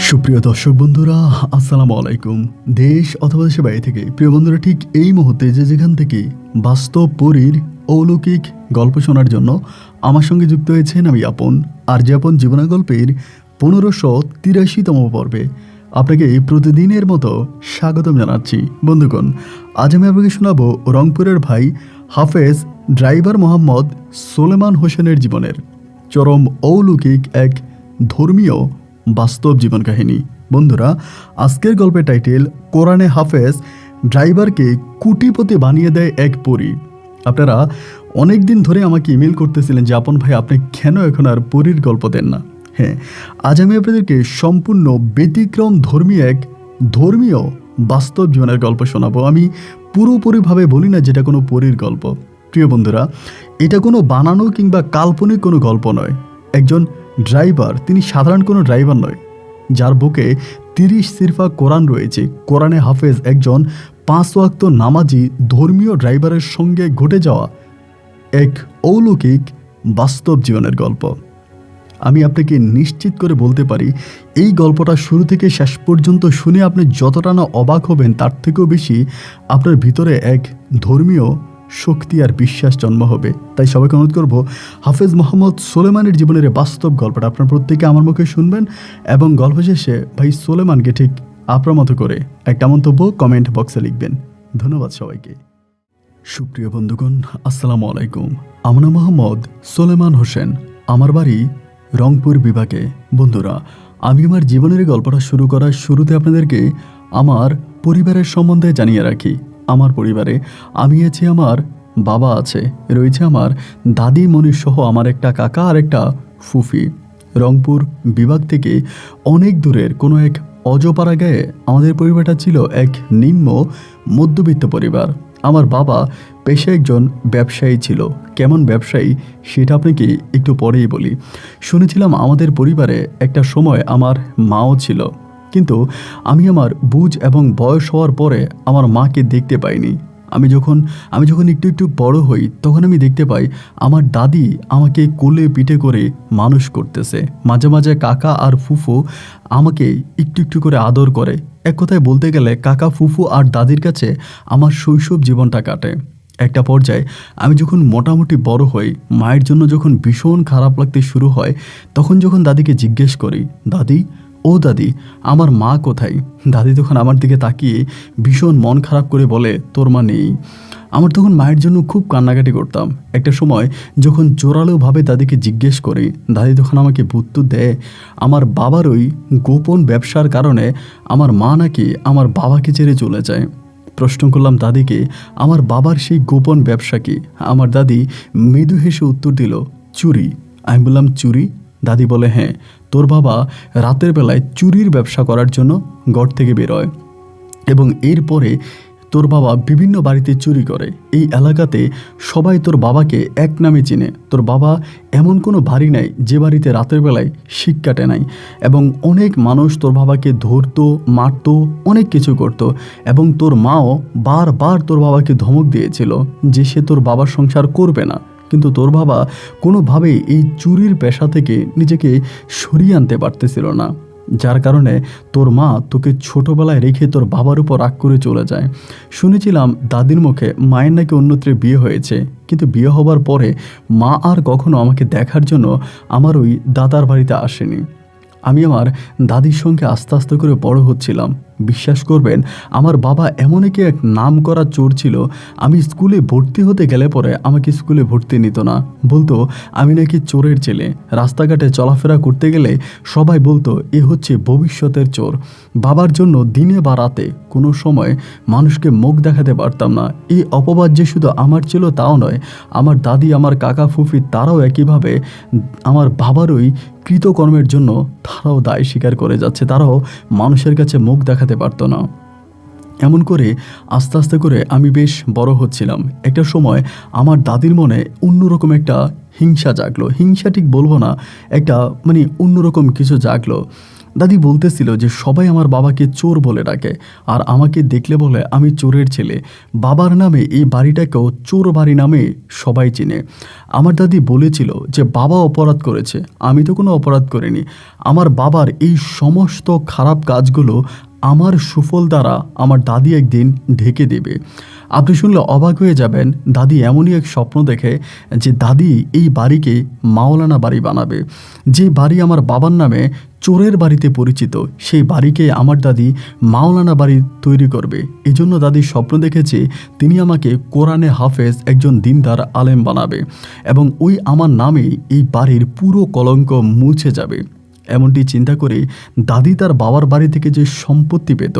সুপ্রিয় দর্শক বন্ধুরা, আসসালামু আলাইকুম। দেশ অথবা দেশের বাইরে থেকে প্রিয় বন্ধুরা, ঠিক এই মুহূর্তে যেখান থেকে বাস্তব পরীর অলৌকিক গল্প শোনার জন্য আমার সঙ্গে যুক্ত হয়েছেন আমি আপন। আর যে আপন জীবনা গল্পের 1583তম পর্বে আপনাকে প্রতিদিনের মতো স্বাগতম জানাচ্ছি। বন্ধুগণ, আজ আমি আপনাকে শোনাবো রংপুরের ভাই হাফেজ ড্রাইভার মোহাম্মদ সোলেমান হোসেনের জীবনের চরম অলৌকিক এক ধর্মীয় বাস্তব জীবন কাহিনী। বন্ধুরা, আজকের গল্পের টাইটেল কোরআনে হাফেজ ড্রাইভারকে কোটিপতি বানিয়ে দেয় এক পরী। আপনারা অনেক দিন ধরে আমাকে ইমেল করতেছিলেন যে আপন ভাই, আপনি কেন এখন আর পরীর গল্প দেন না। হ্যাঁ, আজ আমি আপনাদেরকে সম্পূর্ণ ব্যতিক্রম ধর্মীয় বাস্তব জীবনের গল্প শোনাবো। আমি পুরোপুরিভাবে বলি না যেটা কোনো পরীর গল্প। প্রিয় বন্ধুরা, এটা কোনো বানানো কিংবা কাল্পনিক কোনো গল্প নয়। একজন ড্রাইভার, তিনি সাধারণ কোনো ড্রাইভার নয়, যার বুকে 30 সিরফা কোরআন রয়েছে। কোরআনে হাফেজ একজন 5 ওয়াক্ত নামাজি ধর্মীয় ড্রাইভারের সঙ্গে ঘটে যাওয়া এক অলৌকিক বাস্তব জীবনের গল্প। আমি আপনাকে নিশ্চিত করে বলতে পারি, এই গল্পটা শুরু থেকে শেষ পর্যন্ত শুনে আপনি যতটা না অবাক হবেন, তার থেকেও বেশি আপনার ভিতরে এক ধর্মীয় শক্তি আর বিশ্বাস জন্ম হবে। তাই সবাইকে অনুরোধ করব, হাফেজ মোহাম্মদ সোলেমানের জীবনের বাস্তব গল্পটা আপনার প্রত্যেকে আমার মুখে শুনবেন এবং গল্প শেষে ভাই সোলেমানকে ঠিক আপনার মতো করে একটা মন্তব্য কমেন্ট বক্সে লিখবেন। ধন্যবাদ সবাইকে। সুপ্রিয় বন্ধুগণ, আসসালামু আলাইকুম। আমার নাম মোহাম্মদ সোলেমান হোসেন, আমার বাড়ি রংপুর বিভাগে। বন্ধুরা, আমি আমার জীবনের গল্পটা শুরু করার শুরুতে আপনাদেরকে আমার পরিবারের সম্বন্ধে জানিয়ে রাখি। আমার পরিবারে আমি আছি, আমার বাবা আছে, রয়েছে আমার দাদি মনির সহ আমার একটা কাকা আর একটা ফুফি। রংপুর বিভাগ থেকে অনেক দূরের কোনো এক অজপাড়া গায়ে আমাদের পরিবারটা ছিল এক নিম্ন মধ্যবিত্ত পরিবার। আমার বাবা পেশায় একজন ব্যবসায়ী ছিল। কেমন ব্যবসায়ী সেটা আপনাকে একটু পরেই বলি। শুনেছিলাম আমাদের পরিবারে একটা সময় আমার মাও ছিল, কিন্তু আমি আমার বুঝ এবং বয়স হওয়ার পরে আমার মাকে দেখতে পাইনি। আমি যখন একটু বড় হই, তখন আমি দেখতে পাই আমার দাদি আমাকে কোলে পিঠে করে মানুষ করতেছে। মাঝে মাঝে কাকা আর ফুফু আমাকে একটু করে আদর করে। এক কথায় বলতে গেলে কাকা, ফুফু আর দাদির কাছে আমার শৈশব জীবনটা কাটে। একটা পর্যায়ে আমি যখন মোটামুটি বড় হই, মায়ের জন্য যখন ভীষণ খারাপ লাগতে শুরু হয়, তখন যখন দাদিকে জিজ্ঞেস করি, দাদি, ও দাদি, আমার মা কোথায়? দাদি তখন আমার দিকে তাকিয়ে ভীষণ মন খারাপ করে বলে, তোর মা নেই। আমার তখন মায়ের জন্য খুব কান্নাকাটি করতাম। একটা সময় যখন জোরালোভাবে দাদিকে জিজ্ঞেস করি, দাদি তখন আমাকে উত্তর দেয়, আমার বাবার ওই গোপন ব্যবসার কারণে আমার মা নাকি আমার বাবাকে ছেড়ে চলে যায়। প্রশ্ন করলাম দাদিকে, আমার বাবার সেই গোপন ব্যবসা কি? আমার দাদি মৃদু হেসে উত্তর দিল, চুরি। আমি বললাম, চুরি? দাদি বলে, হ্যাঁ, তোর বাবা রাতের বেলায় চুরির ব্যবসা করার জন্য ঘর থেকে বেরোয় এবং এরপরে তোর বাবা বিভিন্ন বাড়িতে চুরি করে। এই এলাকাতে সবাই তোর বাবাকে এক নামে চিনে। তোর বাবা এমন কোনো বাড়ি নাই যে বাড়িতে রাতের বেলায় শিক কাটে নাই, এবং অনেক মানুষ তোর বাবাকে ধরতো, মারতো, অনেক কিছু করতো। এবং তোর মাও বারবার তোর বাবাকে ধমক দিয়েছিল যে সে তোর বাবার সংসার করবে না, কিন্তু তোর বাবা কোনোভাবেই এই চুরির পেশা থেকে নিজেকে সরিয়ে আনতে পারতেছিল না, যার কারণে তোর মা তোকে ছোটোবেলায় রেখে তোর বাবার উপর রাগ করে চলে যায়। শুনেছিলাম দাদির মুখে মায়ের নাকি অন্যত্রে বিয়ে হয়েছে, কিন্তু বিয়ে হবার পরে মা আর কখনো আমাকে দেখার জন্য আমার ওই দাদার বাড়িতে আসেনি। আমি আমার দাদির সঙ্গে আস্তে আস্তে করে বড় হচ্ছিলাম। বিশ্বাস করবেন, আমার বাবা এমন এক নাম করা চোর ছিল। আমি স্কুলে ভর্তি হতে গেলে পরে আমাকে স্কুলে ভর্তি নিত না, বলতো আমি নাকি চোরের ছেলে। রাস্তাঘাটে চলাফেরা করতে গেলে সবাই বলতো এ হচ্ছে ভবিষ্যতের চোর। বাবার জন্য দিনে বা রাতে কোনো সময় মানুষকে মুখ দেখাতে পারতাম না। এই অপবাদ যে শুধু আমার ছিল তাও নয়, আমার দাদি, আমার কাকা, ফুফি, তারাও একইভাবে আমার বাবার ওই কৃতকর্মের জন্য তারাও দায় স্বীকার করে যাচ্ছে। তারাও মানুষের কাছে মুখ দেখাতে পারতো না। এমন করে আস্তে আস্তে করে আমি বেশ বড় হচ্ছিলাম। একটা সময় আমার দাদির মনে অন্যরকম একটা হিংসা জাগলো। হিংসা ঠিক বলবো না, একটা অন্যরকম কিছু জাগলো। দাদি বলতেছিল যে সবাই আমার বাবাকে চোর বলে ডাকে, আর আমাকে দেখলে বলে আমি চোরের ছেলে। বাবার নামে এই বাড়িটাকেও চোর বাড়ি নামে সবাই চিনে। আমার দাদি বলেছিল যে বাবা অপরাধ করেছে, আমি তো কোনো অপরাধ করিনি। আমার বাবার এই সমস্ত খারাপ কাজগুলো আমার সুফল দ্বারা আমার দাদি একদিন ঢেকে দেবে। আপনি শুনলে অবাক হয়ে যাবেন, দাদি এমনই এক স্বপ্ন দেখে যে দাদি এই বাড়িকে মাওলানা বাড়ি বানাবে। যে বাড়ি আমার বাবার নামে চোরের বাড়িতে পরিচিত, সেই বাড়িকে আমার দাদি মাওলানা বাড়ি তৈরি করবে। এই জন্য দাদি স্বপ্ন দেখেছে তিনি আমাকে কোরআনে হাফেজ একজন দিনদার আলেম বানাবে, এবং ওই আমার নামেই এই বাড়ির পুরো কলঙ্ক মুছে যাবে। এমনটি চিন্তা করে দাদি তার বাবার বাড়ি থেকে যে সম্পত্তি পেত,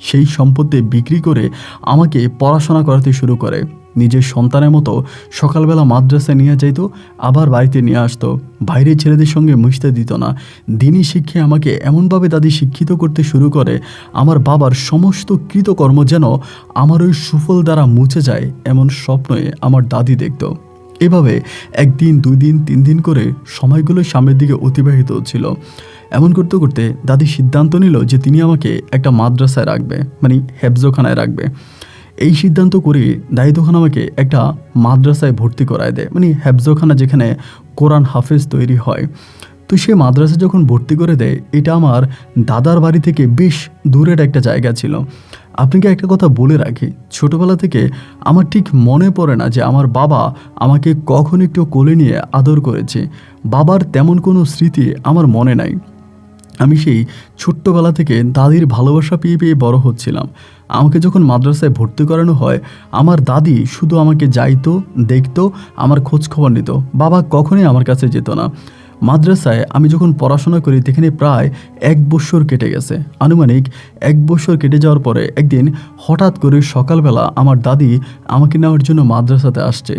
সেই সম্পত্তি বিক্রি করে আমাকে পড়াশোনা করাতে শুরু করে। নিজের সন্তানের মতো সকালবেলা মাদ্রাসায় নিয়ে যাইতো, আবার বাড়িতে নিয়ে আসতো। বাইরের ছেলেদের সঙ্গে মিশতে দিত না। দিনই শিক্ষায় আমাকে এমনভাবে দাদি শিক্ষিত করতে শুরু করে, আমার বাবার সমস্ত কৃতকর্ম যেন আমার ওই সুফল দ্বারা মুছে যায়, এমন স্বপ্নে আমার দাদি দেখত। এভাবে একদিন, 2 দিন, 3 দিন করে সময়গুলো সামনের দিকে অতিবাহিত হচ্ছিল। এমন করতে করতে দাদি সিদ্ধান্ত নিল যে তিনি আমাকে একটা মাদ্রাসায় রাখবে, মানে হেফজোখানায় রাখবে। এই সিদ্ধান্ত করে দাদি তখন আমাকে একটা মাদ্রাসায় ভর্তি করায় দেয়, মানে হেফজোখানা যেখানে কোরআন হাফেজ তৈরি হয়। তো সে মাদ্রাসা যখন ভর্তি করে দেয়, এটা আমার দাদার বাড়ি থেকে বেশ দূরের একটা জায়গা ছিল। আপনাকে একটা কথা বলে রাখি, ছোটোবেলা থেকে আমার ঠিক মনে পড়ে না যে আমার বাবা আমাকে কখন একটু কোলে নিয়ে আদর করেছে। বাবার তেমন কোনো স্মৃতি আমার মনে নাই। আমি সেই ছোট্টবেলা থেকে দাদির ভালোবাসা পেয়ে পেয়ে বড় হচ্ছিলাম। আমাকে যখন মাদ্রাসায় ভর্তি করানো হয়, আমার দাদি শুধু আমাকে যাইতো, দেখতো, আমার খোঁজ খবর নিত। বাবা কখনোই আমার কাছে যেত না। মাদ্রাসায় আমি যখন পড়াশোনা করি, সেখানে প্রায় 1 বছর কেটে গেছে। আনুমানিক 1 বছর কেটে যাওয়ার পরে একদিন হঠাৎ করে সকালবেলা আমার দাদি আমাকে নেওয়ার জন্য মাদ্রাসাতে আসছে,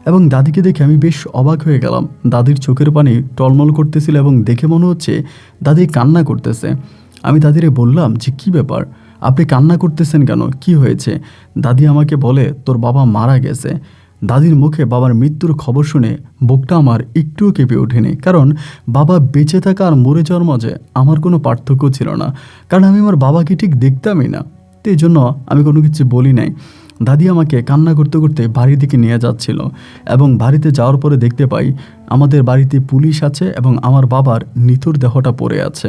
এবং দাদিকে দেখে আমি বেশ অবাক হয়ে গেলাম। দাদির চোখের পানি টলমল করতেছিল এবং দেখে মনে হচ্ছে দাদি কান্না করতেছে। আমি দাদিরে বললাম যে কী ব্যাপার, আপনি কান্না করতেছেন কেন, কি হয়েছে? দাদি আমাকে বলে তোর বাবা মারা গেছে। দাদির মুখে বাবার মৃত্যুর খবর শুনে বুকটা আমার একটুও কেঁপে ওঠেনি, কারণ বাবা বেঁচে থাকা আর মরে যাওয়ার মাঝে আমার কোনো পার্থক্য ছিল না, কারণ আমি আমার বাবাকে ঠিক দেখতামই না। তো এই জন্য আমি কোনো কিছু বলি নাই। দাদি আমাকে কান্না করতে করতে বাড়ির দিকে নিয়ে যাচ্ছিল, এবং বাড়িতে যাওয়ার পরে দেখতে পাই আমাদের বাড়িতে পুলিশ আছে এবং আমার বাবার নিথর দেহটা পড়ে আছে।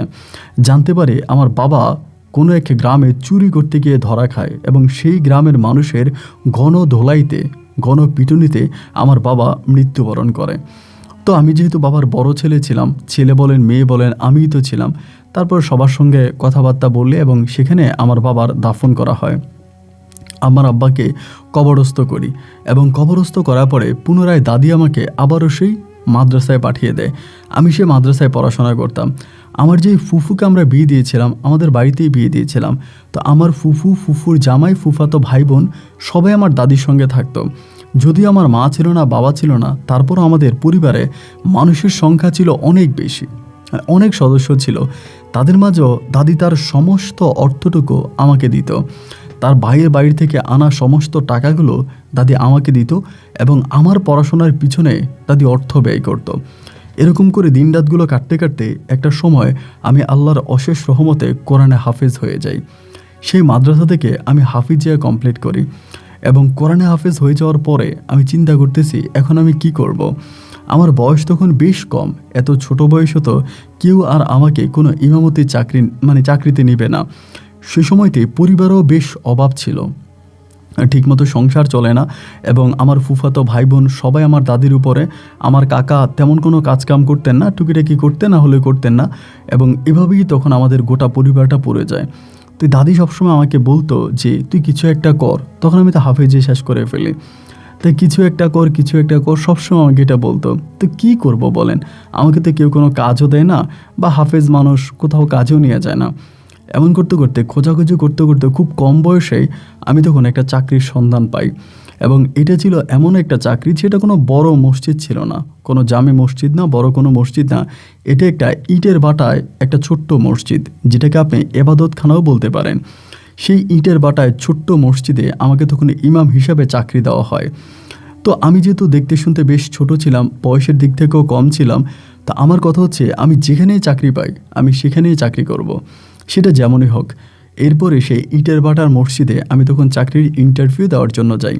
জানতে পারে আমার বাবা কোনো এক গ্রামে চুরি করতে গিয়ে ধরা খায়, এবং সেই গ্রামের মানুষের গণধোলাইতে, গণপিটুনিতে আমার বাবা মৃত্যুবরণ করে। তো আমি যেহেতু বাবার বড় ছেলে ছিলাম, ছেলে বলেন মেয়ে বলেন আমিই তো ছিলাম, তারপর সবার সঙ্গে কথাবার্তা বললে এবং সেখানে আমার বাবার দাফন করা হয়। আমার আব্বাকে কবরস্থ করি, এবং কবরস্থ করার পরে পুনরায় দাদি আমাকে আবারও সেই মাদ্রাসায় পাঠিয়ে দেয়। আমি সে মাদ্রাসায় পড়াশোনা করতাম। আমার যেই ফুফুকে আমরা বিয়ে দিয়েছিলাম, আমাদের বাড়িতেই বিয়ে দিয়েছিলাম। তো আমার ফুফু, ফুফুর জামাই, ফুফাতো ভাই বোন সবাই আমার দাদির সঙ্গে থাকতো। যদিও আমার মা ছিল না, বাবা ছিল না, তারপরও আমাদের পরিবারে মানুষের সংখ্যা ছিল অনেক বেশি, অনেক সদস্য ছিল। তাদের মাঝেও দাদি তার সমস্ত অর্থটুকু আমাকে দিত। তার ভাইয়ের বাড়ি থেকে আনা সমস্ত টাকাগুলো দাদি আমাকে দিত, এবং আমার পড়াশোনার পিছনে দাদি অর্থ ব্যয় করত। এরকম করে দিন রাতগুলো কাটতে কাটতে একটা সময় আমি আল্লাহর অশেষ রহমতে কোরআনে হাফেজ হয়ে যাই। সেই মাদ্রাসা থেকে আমি হাফিজিয়া কমপ্লিট করি, এবং কোরআনে হাফেজ হয়ে যাওয়ার পরে আমি চিন্তা করতেছি এখন আমি কি করব। আমার বয়স তখন বেশ কম, এত ছোট বয়সে তো কেউ আর আমাকে কোনো ইমামতি চাকরিতে নেবে না। সে সময়তে পরিবারও বেশ অভাব ছিল, ঠিকমতো সংসার চলে না, এবং আমার ফুফাতো ভাই বোন সবাই আমার দাদির উপরে। আমার কাকা তেমন কোনো কাজকাম করতেন না, টুকিটাকি করতেন, না হলে করতেন না, এবং এভাবেই তখন আমাদের গোটা পরিবারটা পড়ে যায়। তো দাদি সবসময় আমাকে বলতো যে তুই কিছু একটা কর। তখন আমি তো হাফেজে শেষ করে ফেলি। তাই কিছু একটা কর, কিছু একটা কর, সবসময় আমাকে এটা বলতো। তো কী করব বলেন, আমাকে তো কেউ কোনো কাজও দেয় না, বা হাফেজ মানুষ কোথাও কাজও নিয়ে যায় না। এমন করতে করতে, খোঁজাখুঁজি করতে করতে খুব কম বয়সেই আমি তখন একটা চাকরির সন্ধান পাই, এবং এটা ছিল এমন একটা চাকরি যেটা কোনো বড় মসজিদ ছিল না, কোনো জামে মসজিদ না, বড় কোনো মসজিদ না। এটা একটা ইটের বাটায় একটা ছোট্ট মসজিদ, যেটাকে আপনি এবাদতখানাও বলতে পারেন। সেই ইটের বাটায় ছোট্ট মসজিদে আমাকে তখন ইমাম হিসাবে চাকরি দেওয়া হয়। তো আমি যেহেতু দেখতে শুনতে বেশ ছোট ছিলাম, বয়সের দিক থেকেও কম ছিলাম, তা আমার কথা হচ্ছে আমি যেখানেই চাকরি পাই আমি সেখানেই চাকরি করব, সেটা যেমনই হোক। এরপরে সেই ইটের ভাটার মসজিদে আমি তখন চাকরির ইন্টারভিউ দেওয়ার জন্য যাই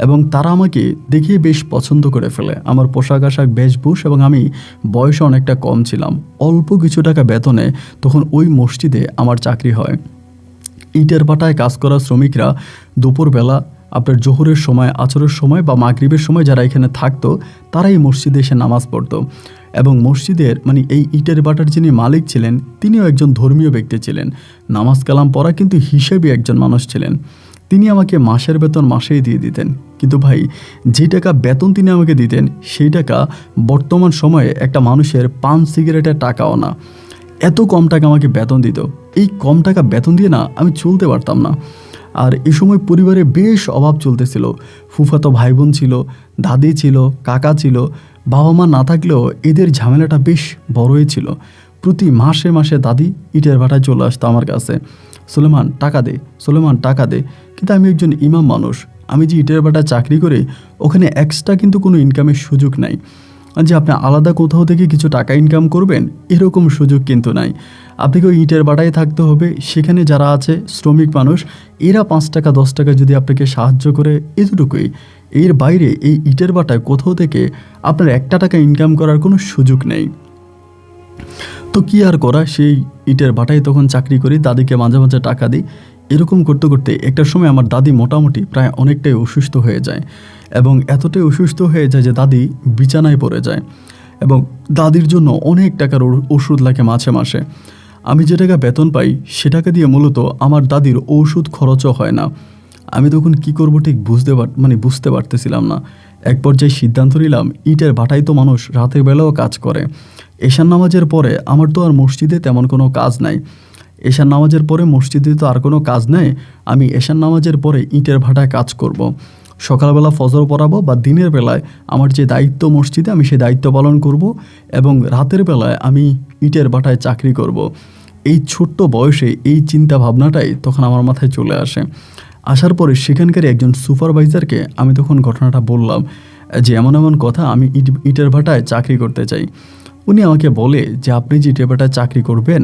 এবং তারা আমাকে দেখে বেশ পছন্দ করে ফেলে। আমার পোশাক আশাক বেশভূষ এবং আমি বয়সে অনেকটা কম ছিলাম, অল্প কিছু টাকা বেতনে তখন ওই মসজিদে আমার চাকরি হয়। ইটের ভাটায় কাজ করা শ্রমিকরা দুপুরবেলা আপনার জোহরের সময়, আছরের সময় বা মাগরিবের সময় যারা এখানে থাকতো তারাই মসজিদে এসে নামাজ পড়তো। এবং মসজিদের এই ইটের ভাটার যিনি মালিক ছিলেন তিনিও একজন ধর্মীয় ব্যক্তি ছিলেন, নামাজ কালাম পড়া কিন্তু হিসেবে একজন মানুষ ছিলেন। তিনি আমাকে মাসের বেতন মাসেই দিয়ে দিতেন, কিন্তু ভাই যে টাকা বেতন তিনি আমাকে দিতেন সেই টাকা বর্তমান সময়ে একটা মানুষের পান সিগারেটের টাকাও না। এত কম টাকা আমাকে বেতন দিত। এই কম টাকা বেতন দিয়ে না আমি চলতে পারতাম না। আর এই সময় পরিবারে বেশ অভাব চলতেছিল। ফুফাতো ভাই বোন ছিল, দাদি ছিল, কাকা ছিল। বাবা মা না থাকলেও এদের ঝামেলাটা বেশ বড়ই ছিল। প্রতি মাসে মাসে দাদি ইটের ভাটায় চলে আসতো আমার কাছে, সুলেমান টাকা দে, সুলেমান টাকা দে। কিন্তু আমি একজন ইমাম মানুষ, আমি যে ইটের ভাটায় চাকরি করি ওখানে এক্সট্রা কিন্তু কোনো ইনকামের সুযোগ নাই যে আপনি আলাদা কোথাও থেকে কিছু টাকা ইনকাম করবেন, এরকম সুযোগ কিন্তু নাই। আপনাকে ওই ইটের ভাটায় থাকতে হবে। সেখানে যারা আছে শ্রমিক মানুষ, এরা 5 টাকা 10 টাকা যদি আপনাকে সাহায্য করে, এতটুকুই। এর বাইরে এই ইটের ভাটায় কোথাও থেকে আপনার 1 টাকা ইনকাম করার কোনো সুযোগ নেই। তো কি আর করা, সেই ইটের ভাটায় তখন চাকরি করি, দাদিকে মাঝে মাঝে টাকা দিই। এরকম করতে করতে একটা সময় আমার দাদি মোটামুটি প্রায় অনেকটাই অসুস্থ হয়ে যায় এবং এতটাই অসুস্থ হয়ে যায় যে দাদি বিছানায় পড়ে যায় এবং দাদির জন্য অনেক টাকার ওষুধ লাগে মাসে মাসে। আমি যে টাকা বেতন পাই সে টাকা দিয়ে মূলত আমার দাদির ওষুধ খরচও হয় না। আমি তখন কি করব ঠিক বুঝতে পারতেছিলাম না। এক পর্যায়ে সিদ্ধান্ত নিলাম, ইটের ভাটায় তো মানুষ রাতের বেলাও কাজ করে, এশার নামাজের পরে আমার তো আর মসজিদে তেমন কোনো কাজ নাই। এশার নামাজের পরে মসজিদে তো আর কোনো কাজ নেই, আমি এশার নামাজের পরে ইটের ভাটায় কাজ করব। সকালবেলা ফজর পড়াবো বা দিনের বেলায় আমার যে দায়িত্ব মসজিদে আমি সেই দায়িত্ব পালন করব এবং রাতের বেলায় আমি ইটের ভাটায় চাকরি করব। এই ছোট্ট বয়সে এই চিন্তা ভাবনাটাই তখন আমার মাথায় চলে আসে। আসার পরে সেখানকার একজন সুপারভাইজারকে আমি তখন ঘটনাটা বললাম যে এমন এমন কথা, আমি ইটের ভাটায় চাকরি করতে চাই। উনি আমাকে বলে যে আপনি যে ইটের ভাটায় চাকরি করবেন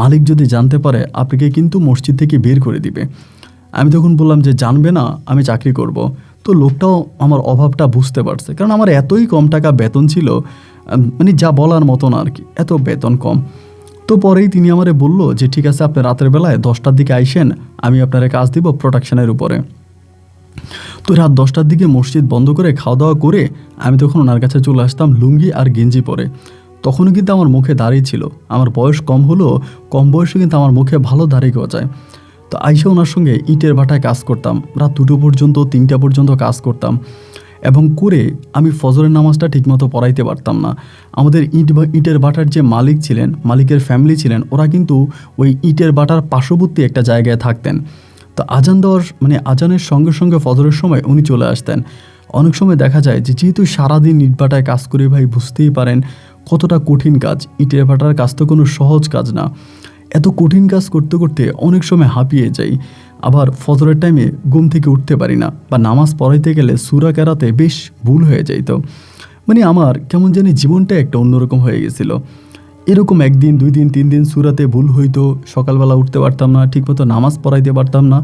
মালিক যদি জানতে পারে আপনাকে কিন্তু মসজিদ থেকে বের করে দিবে। আমি তখন বললাম যে জানবে না, আমি চাকরি করব। তো লোকটাও আমার অভাবটা বুঝতে পারছে, কারণ আমার এতই কম টাকা বেতন ছিল, যা বলার মতো না আর কি, এত বেতন কম। তো পরেই তিনি আমারে বলল যে ঠিক আছে আপনি রাতের বেলায় 10টার দিকে আইসেন, আমি আপনার কাজ দিব প্রোডাকশনের উপরে। তো রাত 10টার দিকে মসজিদ বন্ধ করে খাওয়া দাওয়া করে আমি তখন ওনার কাছে চলে আসতাম লুঙ্গি আর গেঞ্জি পরে। তখনও কিন্তু আমার মুখে দাড়ি ছিল, আমার বয়স কম হলেও কম বয়সে কিন্তু আমার মুখে ভালো দাড়ি গজায়। তো আইসা ওনার সঙ্গে ইটের ভাটায় কাজ করতাম, রাত 2টো পর্যন্ত 3টা পর্যন্ত কাজ করতাম এবং করে আমি ফজরের নামাজটা ঠিকমতো পড়াইতে পারতাম না। আমাদের ইটের ভাটার যে মালিক ছিলেন, মালিকের ফ্যামিলি ছিলেন, ওরা কিন্তু ওই ইটের ভাটার পার্শ্ববর্তী একটা জায়গায় থাকতেন। তো আজান দেওয়ার আজানের সঙ্গে সঙ্গে ফজরের সময় উনি চলে আসতেন। অনেক সময় দেখা যায় যে যেহেতু সারাদিন ইট ভাটায় কাজ করি ভাই, বুঝতেই পারেন কতটা কঠিন কাজ। ইটের ভাটার কাজ তো কোনো সহজ কাজ না। এত কঠিন কাজ করতে করতে অনেক সময় হাঁপিয়ে যাই। আবার ফজরের টাইমে ঘুম থেকে উঠতে পারি না, বা নামাজ পড়াইতে গেলে সূরা কেরাতে বেশ ভুল হয়ে যাইতো। আমার কেমন জানি জীবনটা একটা অন্যরকম হয়ে গেছিলো। এরকম 1 দিন 2 দিন 3 দিন সূরাতে ভুল হইতো, সকালবেলা উঠতে পারতাম না, ঠিকমতো নামাজ পড়াইতে পারতাম না।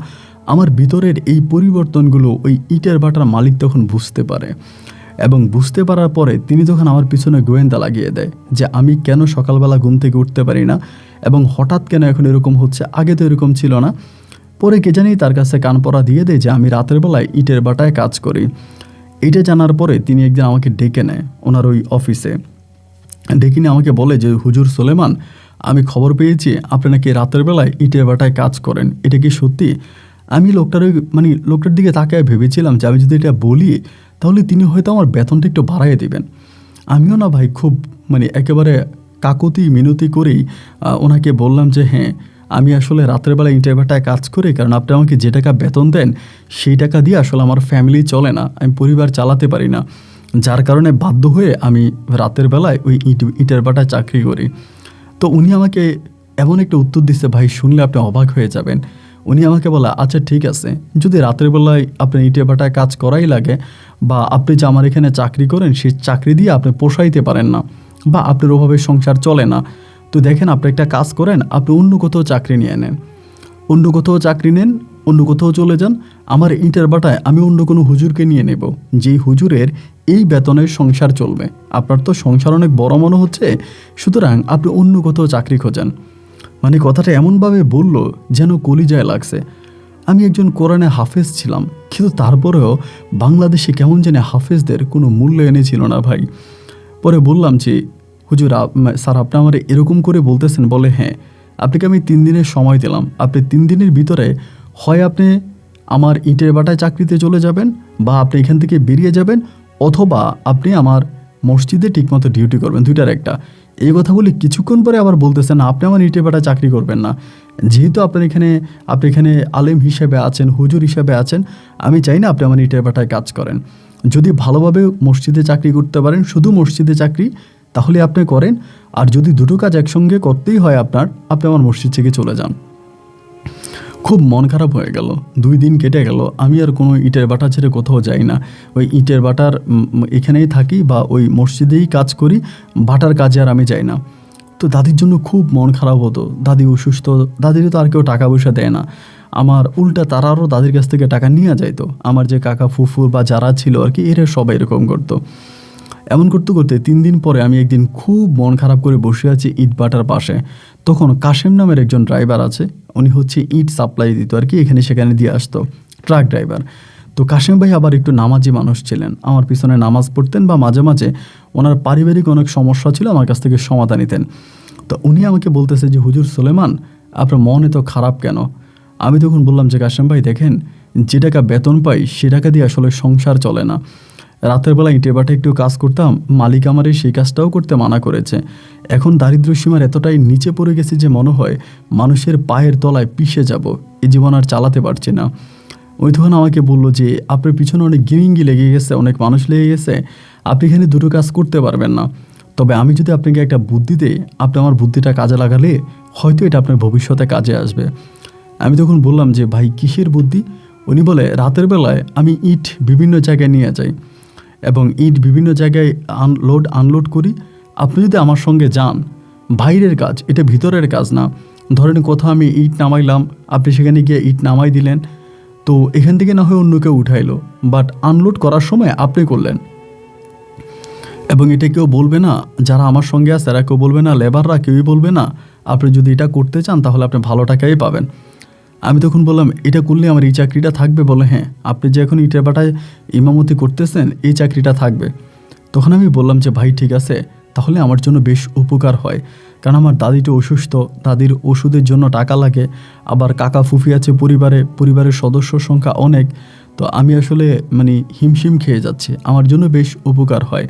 আমার ভিতরের এই পরিবর্তনগুলো ওই ইটের ভাটার মালিক তখন বুঝতে পারে এবং বুঝতে পারার পরে তিনি তখন আমার পিছনে গোয়েন্দা লাগিয়ে দেয় যে আমি কেন সকালবেলা ঘুম থেকে উঠতে পারি না এবং হঠাৎ কেন এখন এরকম হচ্ছে, আগে তো এরকম ছিল না। পরে কে জানি তার কাছে কান পড়া দিয়ে দেয় যে আমি রাতের বেলায় ইটের ভাটায় কাজ করি। এটা জানার পরে তিনি একদিন আমাকে ডেকে নেয় ওনার ওই অফিসে। ডেকে নিয়ে আমাকে বলে যে হুজুর সুলেমান, আমি খবর পেয়েছি আপনি নাকি রাতের বেলায় ইটের ভাটায় কাজ করেন, এটা কি সত্যি? আমি লোকটার দিকে তাকায় ভেবেছিলাম যে আমি যদি এটা বলি তাহলে তিনি হয়তো আমার বেতনটা একটু বাড়াইয়ে দেবেন। আমিও না ভাই খুব একেবারে কাকতি মিনতি করেই ওনাকে বললাম যে হ্যাঁ, আমি আসলে রাতের বেলা ইটের ভাটায় কাজ করি, কারণ আপনি আমাকে যে টাকা বেতন দেন সেই টাকা দিয়ে আসলে আমার ফ্যামিলি চলে না, আমি পরিবার চালাতে পারি না, যার কারণে বাধ্য হয়ে আমি রাতের বেলায় ওই ইটের ভাটায় চাকরি করি। তো উনি আমাকে এমন একটা উত্তর দিচ্ছে ভাই, শুনলে আপনি অবাক হয়ে যাবেন। উনি আমাকে বলে আচ্ছা ঠিক আছে, যদি রাতের বেলায় আপনি ইটের ভাটায় কাজ করাই লাগে বা আপনি যে আমার এখানে চাকরি করেন সেই চাকরি দিয়ে আপনি পোষাইতে পারেন না, বা আপনার ওভাবে সংসার চলে না, তো দেখেন আপনি একটা কাজ করেন, আপনি অন্য কোথাও চাকরি নিয়ে নেন, অন্য কোথাও চাকরি নেন, অন্য কোথাও চলে যান। আমার ইটের বাটায় আমি অন্য কোনো হুজুরকে নিয়ে নেব, যেই হুজুরের এই বেতনের সংসার চলবে। আপনার তো সংসার অনেক বড় মনে হচ্ছে, সুতরাং আপনি অন্য কোথাও চাকরি খোঁজেন। মানে কথাটা এমনভাবে বলল যেন কলিজায় লাগছে। আমি একজন কোরআনে হাফেজ ছিলাম, কিন্তু তারপরেও বাংলাদেশে কেমন জানি হাফেজদের কোনো মূল্যায়নই ছিল না ভাই। পরে বললাম যে হুজুর স্যার আপনি আমার এরকম করে বলতেছেন? বলে হ্যাঁ, আপনাকে আমি 3 দিনের সময় দিলাম, আপনি 3 দিনের ভিতরে হয় আপনি আমার ইটের বাটায় চাকরিতে চলে যাবেন, বা আপনি এখান থেকে বেরিয়ে যাবেন, অথবা আপনি আমার মসজিদে ঠিকমতো ডিউটি করবেন, দুইটার একটা। এই কথা বলে কিছুক্ষণ পরে আবার বলতেছেন আপনি আমার ইটের বাটায় চাকরি করবেন না। যেহেতু আপনি এখানে আলেম হিসেবে আছেন, হুজুর হিসেবে আছেন, আমি চাই না আপনি আমার ইটের বাটায় কাজ করেন। যদি ভালোভাবে মসজিদে চাকরি করতে পারেন, শুধু মসজিদে চাকরি, তাহলে আপনি করেন। আর যদি দুটো কাজ একসঙ্গে করতেই হয় আপনি আমার মসজিদ থেকে চলে যান। খুব মন খারাপ হয়ে গেল। 2 দিন কেটে গেল, আমি আর কোনো ইটের বাটা ছেড়ে কোথাও যাই না। ওই ইটের বাটার এখানেই থাকি, বা ওই মসজিদেই কাজ করি, বাটার কাজে আর আমি যাই না। তো দাদির জন্য খুব মন খারাপ হতো। দাদি অসুস্থ, দাদিরও তো আর কেউ টাকা পয়সা দেয় না। আমার উল্টা তারারও দাদির কাছ থেকে টাকা নিয়ে যাইতো। আমার যে কাকা ফুফু বা যারা ছিল আর কি, এরা সবাই এরকম করতো। এমন করতে করতে 3 দিন পরে আমি একদিন খুব মন খারাপ করে বসে আছি ইট বাটার পাশে। তখন কাশেম নামের একজন ড্রাইভার আছে, উনি হচ্ছে ইট সাপ্লাই দিত আর কি, এখানে সেখানে দিয়ে আসতো, ট্রাক ড্রাইভার। তো কাশেম ভাই আবার একটু নামাজি মানুষ ছিলেন, আমার পিছনে নামাজ পড়তেন, বা মাঝে মাঝে ওনার পারিবারিক অনেক সমস্যা ছিল, আমার কাছ থেকে সমাধান নিতেন। তো উনি আমাকে বলতেছে যে হুজুর সুলেমান, আপনার মন এত খারাপ কেন? আমি তখন বললাম যে কাশেম ভাই দেখেন, যে টাকা বেতন পাই সে টাকা দিয়ে আসলে সংসার চলে না। রাতের বেলা ইটের বাটে একটু কাজ করতাম, মালিক আমারে সেই কাজটাও করতে মানা করেছে। এখন দারিদ্র্য সীমার এতটাই নিচে পড়ে গেছে যে মনে হয় মানুষের পায়ের তলায় পিষে যাব, এই জীবন আর চালাতে পারছি না। ওই তখন আমাকে বললো যে আপনার পিছনে অনেক গিরিঙ্গি লেগে গেছে, অনেক মানুষ লেগে গেছে, আপনি এখানে দুটো কাজ করতে পারবেন না। তবে আমি যদি আপনাকে একটা বুদ্ধি দিই, আপনি আমার বুদ্ধিটা কাজে লাগালে হয়তো এটা আপনার ভবিষ্যতে কাজে আসবে। আমি তখন বললাম যে ভাই কিসের বুদ্ধি? উনি বলে রাতের বেলায় আমি ইট বিভিন্ন জায়গায় নিয়ে যাই, এবং ইট বিভিন্ন জায়গায় আনলোড করি। আপনি যদি আমার সঙ্গে যান, বাইরের কাজ, এটা ভিতরের কাজ না। ধরেন কোথাও আমি ইট নামাইলাম, আপনি সেখানে গিয়ে ইট নামাই দিলেন, তো এখান থেকে না হয় অন্য কেউ উঠাইলো, বাট আনলোড করার সময় আপনি করলেন। এবং এটা কেউ বলবে না, যারা আমার সঙ্গে আছে এরা কেউ বলবে না, লেবাররা কেউই বলবে না। আপনি যদি এটা করতে চান তাহলে আপনি ভালো টাকাই পাবেন। আমি তখন বললাম এটা করলে আমার এই চাকরিটা থাকবে? বলে হ্যাঁ, আপনি যে এখন ইটের বাটায় ইমামতি করতেছেন এই চাকরিটা থাকবে। তখন আমি বললাম যে ভাই ঠিক আছে, তাহলে আমার জন্য বেশ উপকার হয়, কারণ আমার দাদিটা অসুস্থ, দাদির ওষুধের জন্য টাকা লাগে, আবার কাকা ফুফি আছে পরিবারের সদস্য সংখ্যা অনেক, তো আমি আসলে হিমশিম খেয়ে যাচ্ছি, আমার জন্য বেশ উপকার হয়।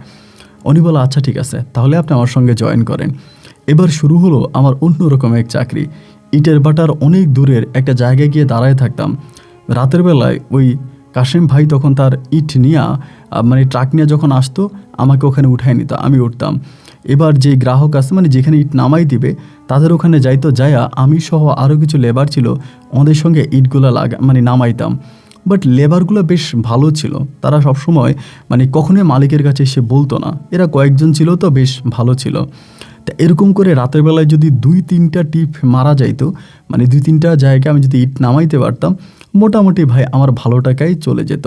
উনি বলে আচ্ছা ঠিক আছে, তাহলে আপনি আমার সঙ্গে জয়েন করেন। এবার শুরু হলো আমার অন্যরকম এক চাকরি। ইটের বাটার অনেক দূরের একটা জায়গায় গিয়ে দাঁড়ায় থাকতাম। রাতের বেলায় ওই কাশেম ভাই তখন তার ইট নিয়ে ট্রাক নিয়ে যখন আসতো, আমাকে ওখানে উঠায় নিত, আমি উঠতাম। এবার যে গ্রাহক আছে যেখানে ইট নামাই দিবে তাদের ওখানে যাইতো, যাইয়া আমি সহ আরও কিছু লেবার ছিল ওদের সঙ্গে ইটগুলো নামাইতাম। বাট লেবারগুলো বেশ ভালো ছিল, তারা সবসময় কখনোই মালিকের কাছে এসে বলতো না, এরা কয়েকজন ছিল তো বেশ ভালো ছিল। তা এরকম করে রাতের বেলায় যদি 2-3টা টিপ মারা যাইতো, 2-3টা জায়গায় আমি যদি ইট নামাইতে পারতাম, মোটামুটি ভাই আমার ভালো টাকাই চলে যেত।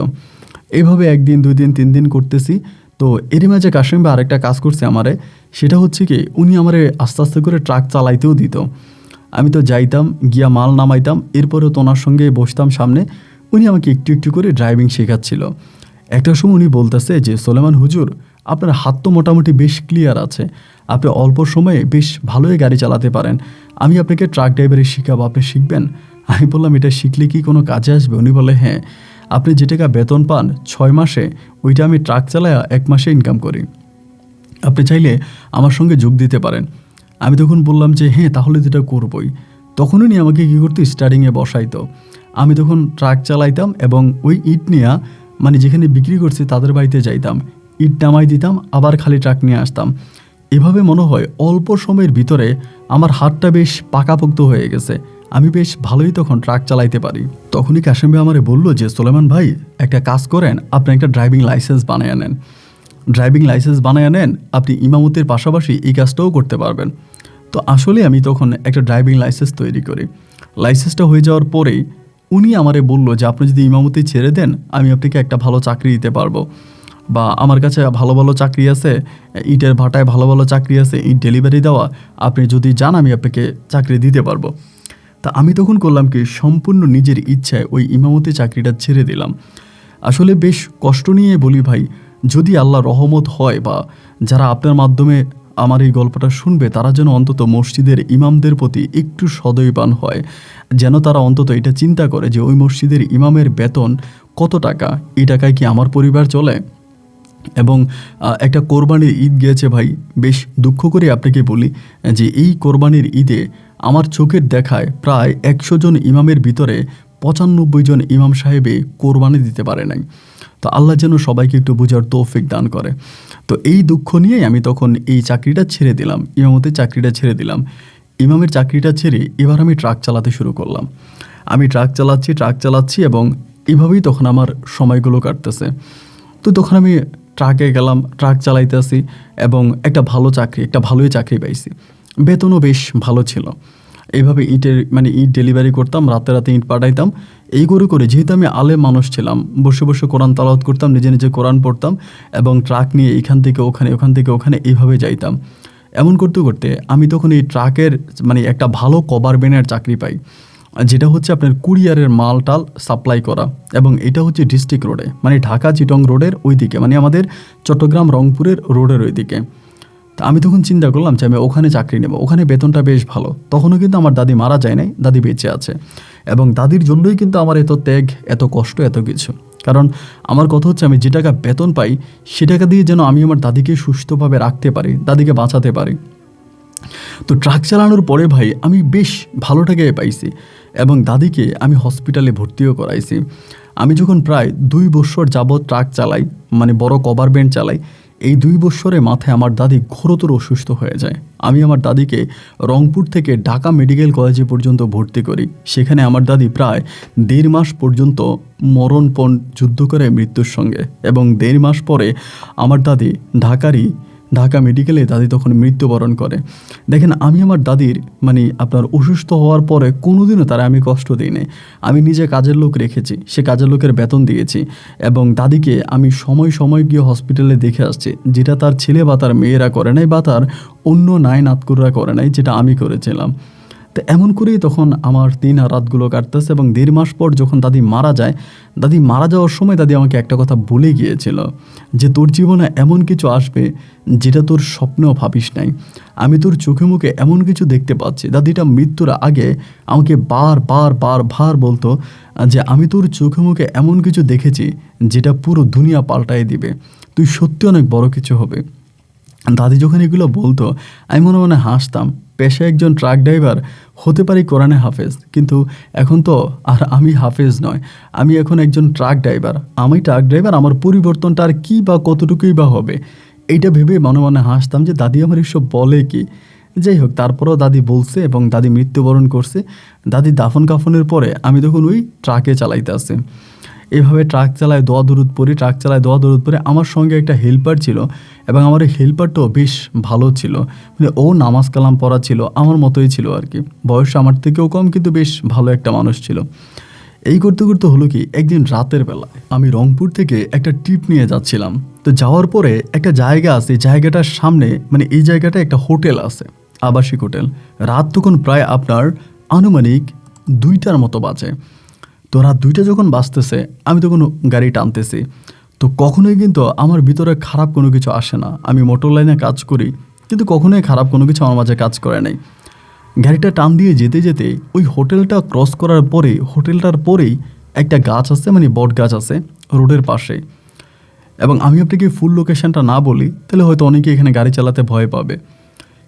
এইভাবে 1 দিন 2 দিন 3 দিন করতেছি। তো এরই মাঝে কাশেম ভাই আরেকটা কাজ করছে আমারে, সেটা হচ্ছে কি উনি আমারে আস্তে আস্তে করে ট্রাক চালাইতেও দিত। আমি তো যাইতাম, গিয়া মাল নামাইতাম, এরপরেও তো ওনার সঙ্গে বসতাম সামনে, উনি আমাকে একটু একটু করে ড্রাইভিং শেখাচ্ছিল। একটা সময় উনি বলতেছে যে সোলেমান হুজুর, আপনার হাত তো মোটামুটি বেশ ক্লিয়ার আছে, আপনি অল্প সময়ে বেশ ভালোই গাড়ি চালাতে পারেন, আমি আপনাকে ট্রাক ড্রাইভারি শিখাবো, আপনি শিখবেন? আমি বললাম এটা শিখলে কি কোনো কাজে আসবে? উনি বলে হ্যাঁ, আপনি যে টাকা বেতন পান 6 মাসে, ওইটা আমি ট্রাক চালায়া 1 মাসে ইনকাম করি, আপনি চাইলে আমার সঙ্গে যোগ দিতে পারেন। আমি তখন বললাম যে হ্যাঁ, তাহলে যেটা করবই। তখন উনি আমাকে কী করতো, স্টার্টিংয়ে বসাইতো। আমি তখন ট্রাক চালাইতাম এবং ওই ইট নিয়ে যেখানে বিক্রি করছি তাদের বাড়িতে যাইতাম, ইট নামাই দিতাম, আবার খালি ট্রাক নিয়ে আসতাম। এভাবে মনে হয় অল্প সময়ের ভিতরে আমার হাতটা বেশ পাকাপোক্ত হয়ে গেছে, আমি বেশ ভালোই তখন ট্রাক চালাইতে পারি। তখনই কাশেম ভাই আমারে বললো যে সোলেমান ভাই, একটা কাজ করেন, আপনি একটা ড্রাইভিং লাইসেন্স বানিয়ে নেন। ড্রাইভিং লাইসেন্স বানায় নেন, আপনি ইমামতির পাশাপাশি এই কাজটাও করতে পারবেন। তো আসলে আমি তখন একটা ড্রাইভিং লাইসেন্স তৈরি করি। লাইসেন্সটা হয়ে যাওয়ার পরেই উনি আমারে বলল যে আপনি যদি ইমামতি ছেড়ে দেন আমি আপনাকে একটা ভালো চাকরি দিতে পারবো, বা আমার কাছে ভালো ভালো চাকরি আছে, ইটের ভাটায় ভালো ভালো চাকরি আছে, ইট ডেলিভারি দেওয়া, আপনি যদি যান আমি আপনাকে চাকরি দিতে পারবো। তা আমি তখন করলাম কি, সম্পূর্ণ নিজের ইচ্ছায় ওই ইমামতি চাকরিটা ছেড়ে দিলাম। আসলে বেশ কষ্ট নিয়ে বলি ভাই, যদি আল্লাহ রহমত হয় বা যারা আপনার মাধ্যমে আমার এই গল্পটা শুনবে তারা যেন অন্তত মসজিদের ইমামদের প্রতি একটু সদয়বান হয়, যেন তারা অন্তত এটা চিন্তা করে যে ওই মসজিদের ইমামের বেতন কত টাকা, এই টাকায় কি আমার পরিবার চলে। এবং একটা কোরবানির ঈদ গিয়েছে ভাই, বেশ দুঃখ করে আপনাকে বলি যে এই কোরবানির ঈদে আমার চোখের দেখায় প্রায় 100 জন ইমামের ভিতরে 95 জন ইমাম সাহেবে কোরবানি দিতে পারে নাই। তো আল্লাহ যেন সবাইকে একটু বোঝার তৌফিক দান করে। তো এই দুঃখ নিয়েই আমি তখন এই চাকরিটা ছেড়ে দিলাম, ইমামতের চাকরিটা ছেড়ে দিলাম। ইমামের চাকরিটা ছেড়ে এবার আমি ট্রাক চালাতে শুরু করলাম। আমি ট্রাক চালাচ্ছি এবং এভাবেই তখন আমার সময়গুলো কাটতেছে। তো তখন আমি ট্রাকে গেলাম, ট্রাক চালাইতেছি এবং একটা ভালোই চাকরি পাইছি, বেতনও বেশ ভালো ছিল। এইভাবে ইট ডেলিভারি করতাম, রাতে রাতে ইট পাঠাইতাম। এই করে যেহেতু আমি আলেম মানুষ ছিলাম, বসে বসে কোরআন তালাওয়াত করতাম, নিজে নিজে কোরআন পড়তাম এবং ট্রাক নিয়ে এখান থেকে ওখানে এইভাবে যাইতাম। এমন করতে করতে আমি তখন এই ট্রাকের একটা ভালো কভার ভ্যানের চাকরি পাই, যেটা হচ্ছে আপনার কুরিয়ারের মাল টাল সাপ্লাই করা, এবং এটা হচ্ছে ডিস্ট্রিক্ট রোডে, ঢাকা চিটং রোডের ওই দিকে, আমাদের চট্টগ্রাম রংপুরের রোডের ওই দিকে। তা আমি তখন চিন্তা করলাম যে আমি ওখানে চাকরি নেব, ওখানে বেতনটা বেশ ভালো। তখনও কিন্তু আমার দাদি মারা যায় নাই, দাদি বেঁচে আছে, এবং দাদির জন্যই কিন্তু আমার এত ত্যাগ, এত কষ্ট, এত কিছু। কারণ আমার কথা হচ্ছে আমি যে টাকা বেতন পাই সে টাকা দিয়ে যেন আমি আমার দাদিকে সুস্থভাবে রাখতে পারি, দাদিকে বাঁচাতে পারি। তো ট্রাক চালানোর পরে ভাই আমি বেশ ভালো টাকায় পাইছি এবং দাদিকে আমি হসপিটালে ভর্তিও করাইছি। আমি যখন প্রায় 2 বছর যাবৎ ট্রাক চালাই, বড় কভার ভ্যান চালাই, এই 2 বছরের মাথায় আমার দাদি ঘোরতর অসুস্থ হয়ে যায়। আমি আমার দাদিকে রংপুর থেকে ঢাকা মেডিকেল কলেজে পর্যন্ত ভর্তি করি। সেখানে আমার দাদি প্রায় 1.5 মাস পর্যন্ত মরণপণ যুদ্ধ করে মৃত্যুর সঙ্গে, এবং 1.5 মাস পরে আমার দাদি ঢাকা মেডিকেলে দাদি তখন মৃত্যুবরণ করে। দেখেন, আমি আমার দাদির আপনার অসুস্থ হওয়ার পরে কোনোদিনও তারা আমি কষ্ট দিই নাই। আমি নিজে কাজের লোক রেখেছি, সে কাজের লোকের বেতন দিয়েছি, এবং দাদিকে আমি সময় গিয়ে হসপিটালে দেখে আসছি, যেটা তার ছেলে বা তার মেয়েরা করে নাই, বা তার অন্য নাতকুররা করে নাই, যেটা আমি করেছিলাম। তো এমন করেই তখন আমার দিন আর রাতগুলো কাটতেছে, এবং 1.5 মাস পর যখন দাদি মারা যাওয়ার সময় দাদি আমাকে একটা কথা বলে গিয়েছিল যে তোর জীবনে এমন কিছু আসবে যেটা তোর স্বপ্নেও ভাবিস নাই। আমি তোর চোখে মুখে এমন কিছু দেখতে পাচ্ছি। দাদিটা মৃত্যুর আগে আমাকে বার বলতো যে আমি তোর চোখে মুখে এমন কিছু দেখেছি যেটা পুরো দুনিয়া পাল্টাই দিবে, তুই সত্যি অনেক বড় কিছু হবে। দাদি যখন এগুলো বলতো আমি মনে মনে হাসতাম। পেশায় একজন ট্রাক ড্রাইভার, হতে পারি কোরআনে হাফেজ, কিন্তু এখন তো আর আমি হাফেজ নয়, আমি এখন একজন ট্রাক ড্রাইভার। আমার পরিবর্তনটা আর কী বা কতটুকুই বা হবে, এইটা ভেবে মনে মনে হাসতাম যে দাদি আমার এসব বলে কি। যাই হোক, তারপরেও দাদি বলছে এবং দাদি মৃত্যুবরণ করছে। দাদি দাফন কাফনের পরে আমি তখন ওই ট্রাকে চালাইতে আসি। এভাবে ট্রাক চালায় দোয়া দরুদ পড়ি। আমার সঙ্গে একটা হেল্পার ছিল, এবং আমার এই হেল্পারটাও বেশ ভালো ছিল। ও নামাজ কালাম পড়া ছিল, আমার মতোই ছিল আর কি, বয়স আমার থেকেও কম, কিন্তু বেশ ভালো একটা মানুষ ছিল। এই করতে করতে হলো কি, একদিন রাতের বেলায় আমি রংপুর থেকে একটা ট্রিপ নিয়ে যাচ্ছিলাম। তো যাওয়ার পরে একটা জায়গা আছে, জায়গাটার সামনে এই জায়গাটা একটা হোটেল আছে, আবাসিক হোটেল। রাত তখন প্রায় আপনার আনুমানিক 2টার মতো বাজে। তো রাত 2টা যখন বাজতেছে আমি তখন গাড়ি টানতেছি। তো কখনোই কিন্তু আমার ভিতরে খারাপ কোনো কিছু আসে না। আমি মোটর লাইনে কাজ করি, কিন্তু কখনোই খারাপ কোনো কিছু আমার মাঝে কাজ করে নাই। গাড়িটা টান দিয়ে যেতে যেতে ওই হোটেলটা ক্রস করার পরে, হোটেলটার পরেই একটা গাছ আছে, বট গাছ আছে রোডের পাশে। এবং আমি আপনাকে ফুল লোকেশনটা না বলি তাহলে হয়তো অনেকে এখানে গাড়ি চালাতে ভয় পাবে।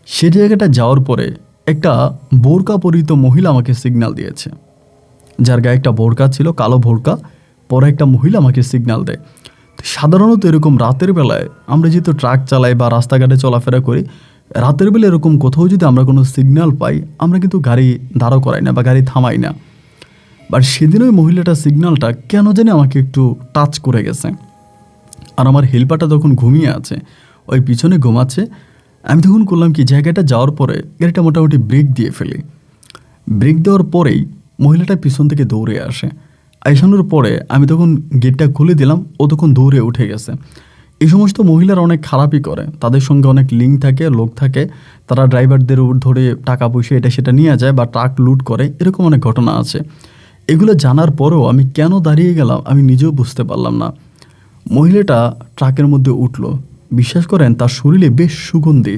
সে জায়গাটা যাওয়ার পরে একটা বোরকা পরিহিত মহিলা আমাকে সিগন্যাল দিয়েছে, যার গায়ে একটা বোরকা ছিল, কালো বোরকা পরে একটা মহিলা আমাকে সিগন্যাল দেয়। তো সাধারণত এরকম রাতের বেলায় আমরা যেহেতু ট্রাক চালাই বা রাস্তাঘাটে চলাফেরা করি, রাতের বেলা এরকম কোথাও যদি আমরা কোনো সিগন্যাল পাই আমরা কিন্তু গাড়ি দাঁড়াও করাই না বা গাড়ি থামাই না। বাট সেদিন ওই মহিলাটা সিগন্যালটা কেন জানি আমাকে একটু টাচ করে গেছে। আর আমার হেল্পারটা তখন ঘুমিয়ে আছে, ওই পিছনে ঘুমাচ্ছে। আমি তখন করলাম কি, জায়গাটা যাওয়ার পরে গাড়িটা মোটামুটি ব্রেক দিয়ে ফেলি। ব্রেক দেওয়ার পরেই মহিলাটা পিছন থেকে দৌড়ে আসে। আসানোর পরে আমি তখন গেটটা খুলে দিলাম, ও তখন দৌড়ে উঠে গেছে। এই সমস্ত মহিলারা অনেক খারাপই করে, তাদের সঙ্গে অনেক লিঙ্ক থাকে, লোক থাকে, তারা ড্রাইভারদের উপর ধরে টাকা পয়সা এটা সেটা নিয়ে যায় বা ট্রাক লুট করে, এরকম অনেক ঘটনা আছে। এগুলো জানার পরেও আমি কেন দাঁড়িয়ে গেলাম আমি নিজেও বুঝতে পারলাম না। মহিলাটা ট্রাকের মধ্যে উঠল, বিশ্বাস করেন তার শরীরে বেশ সুগন্ধি,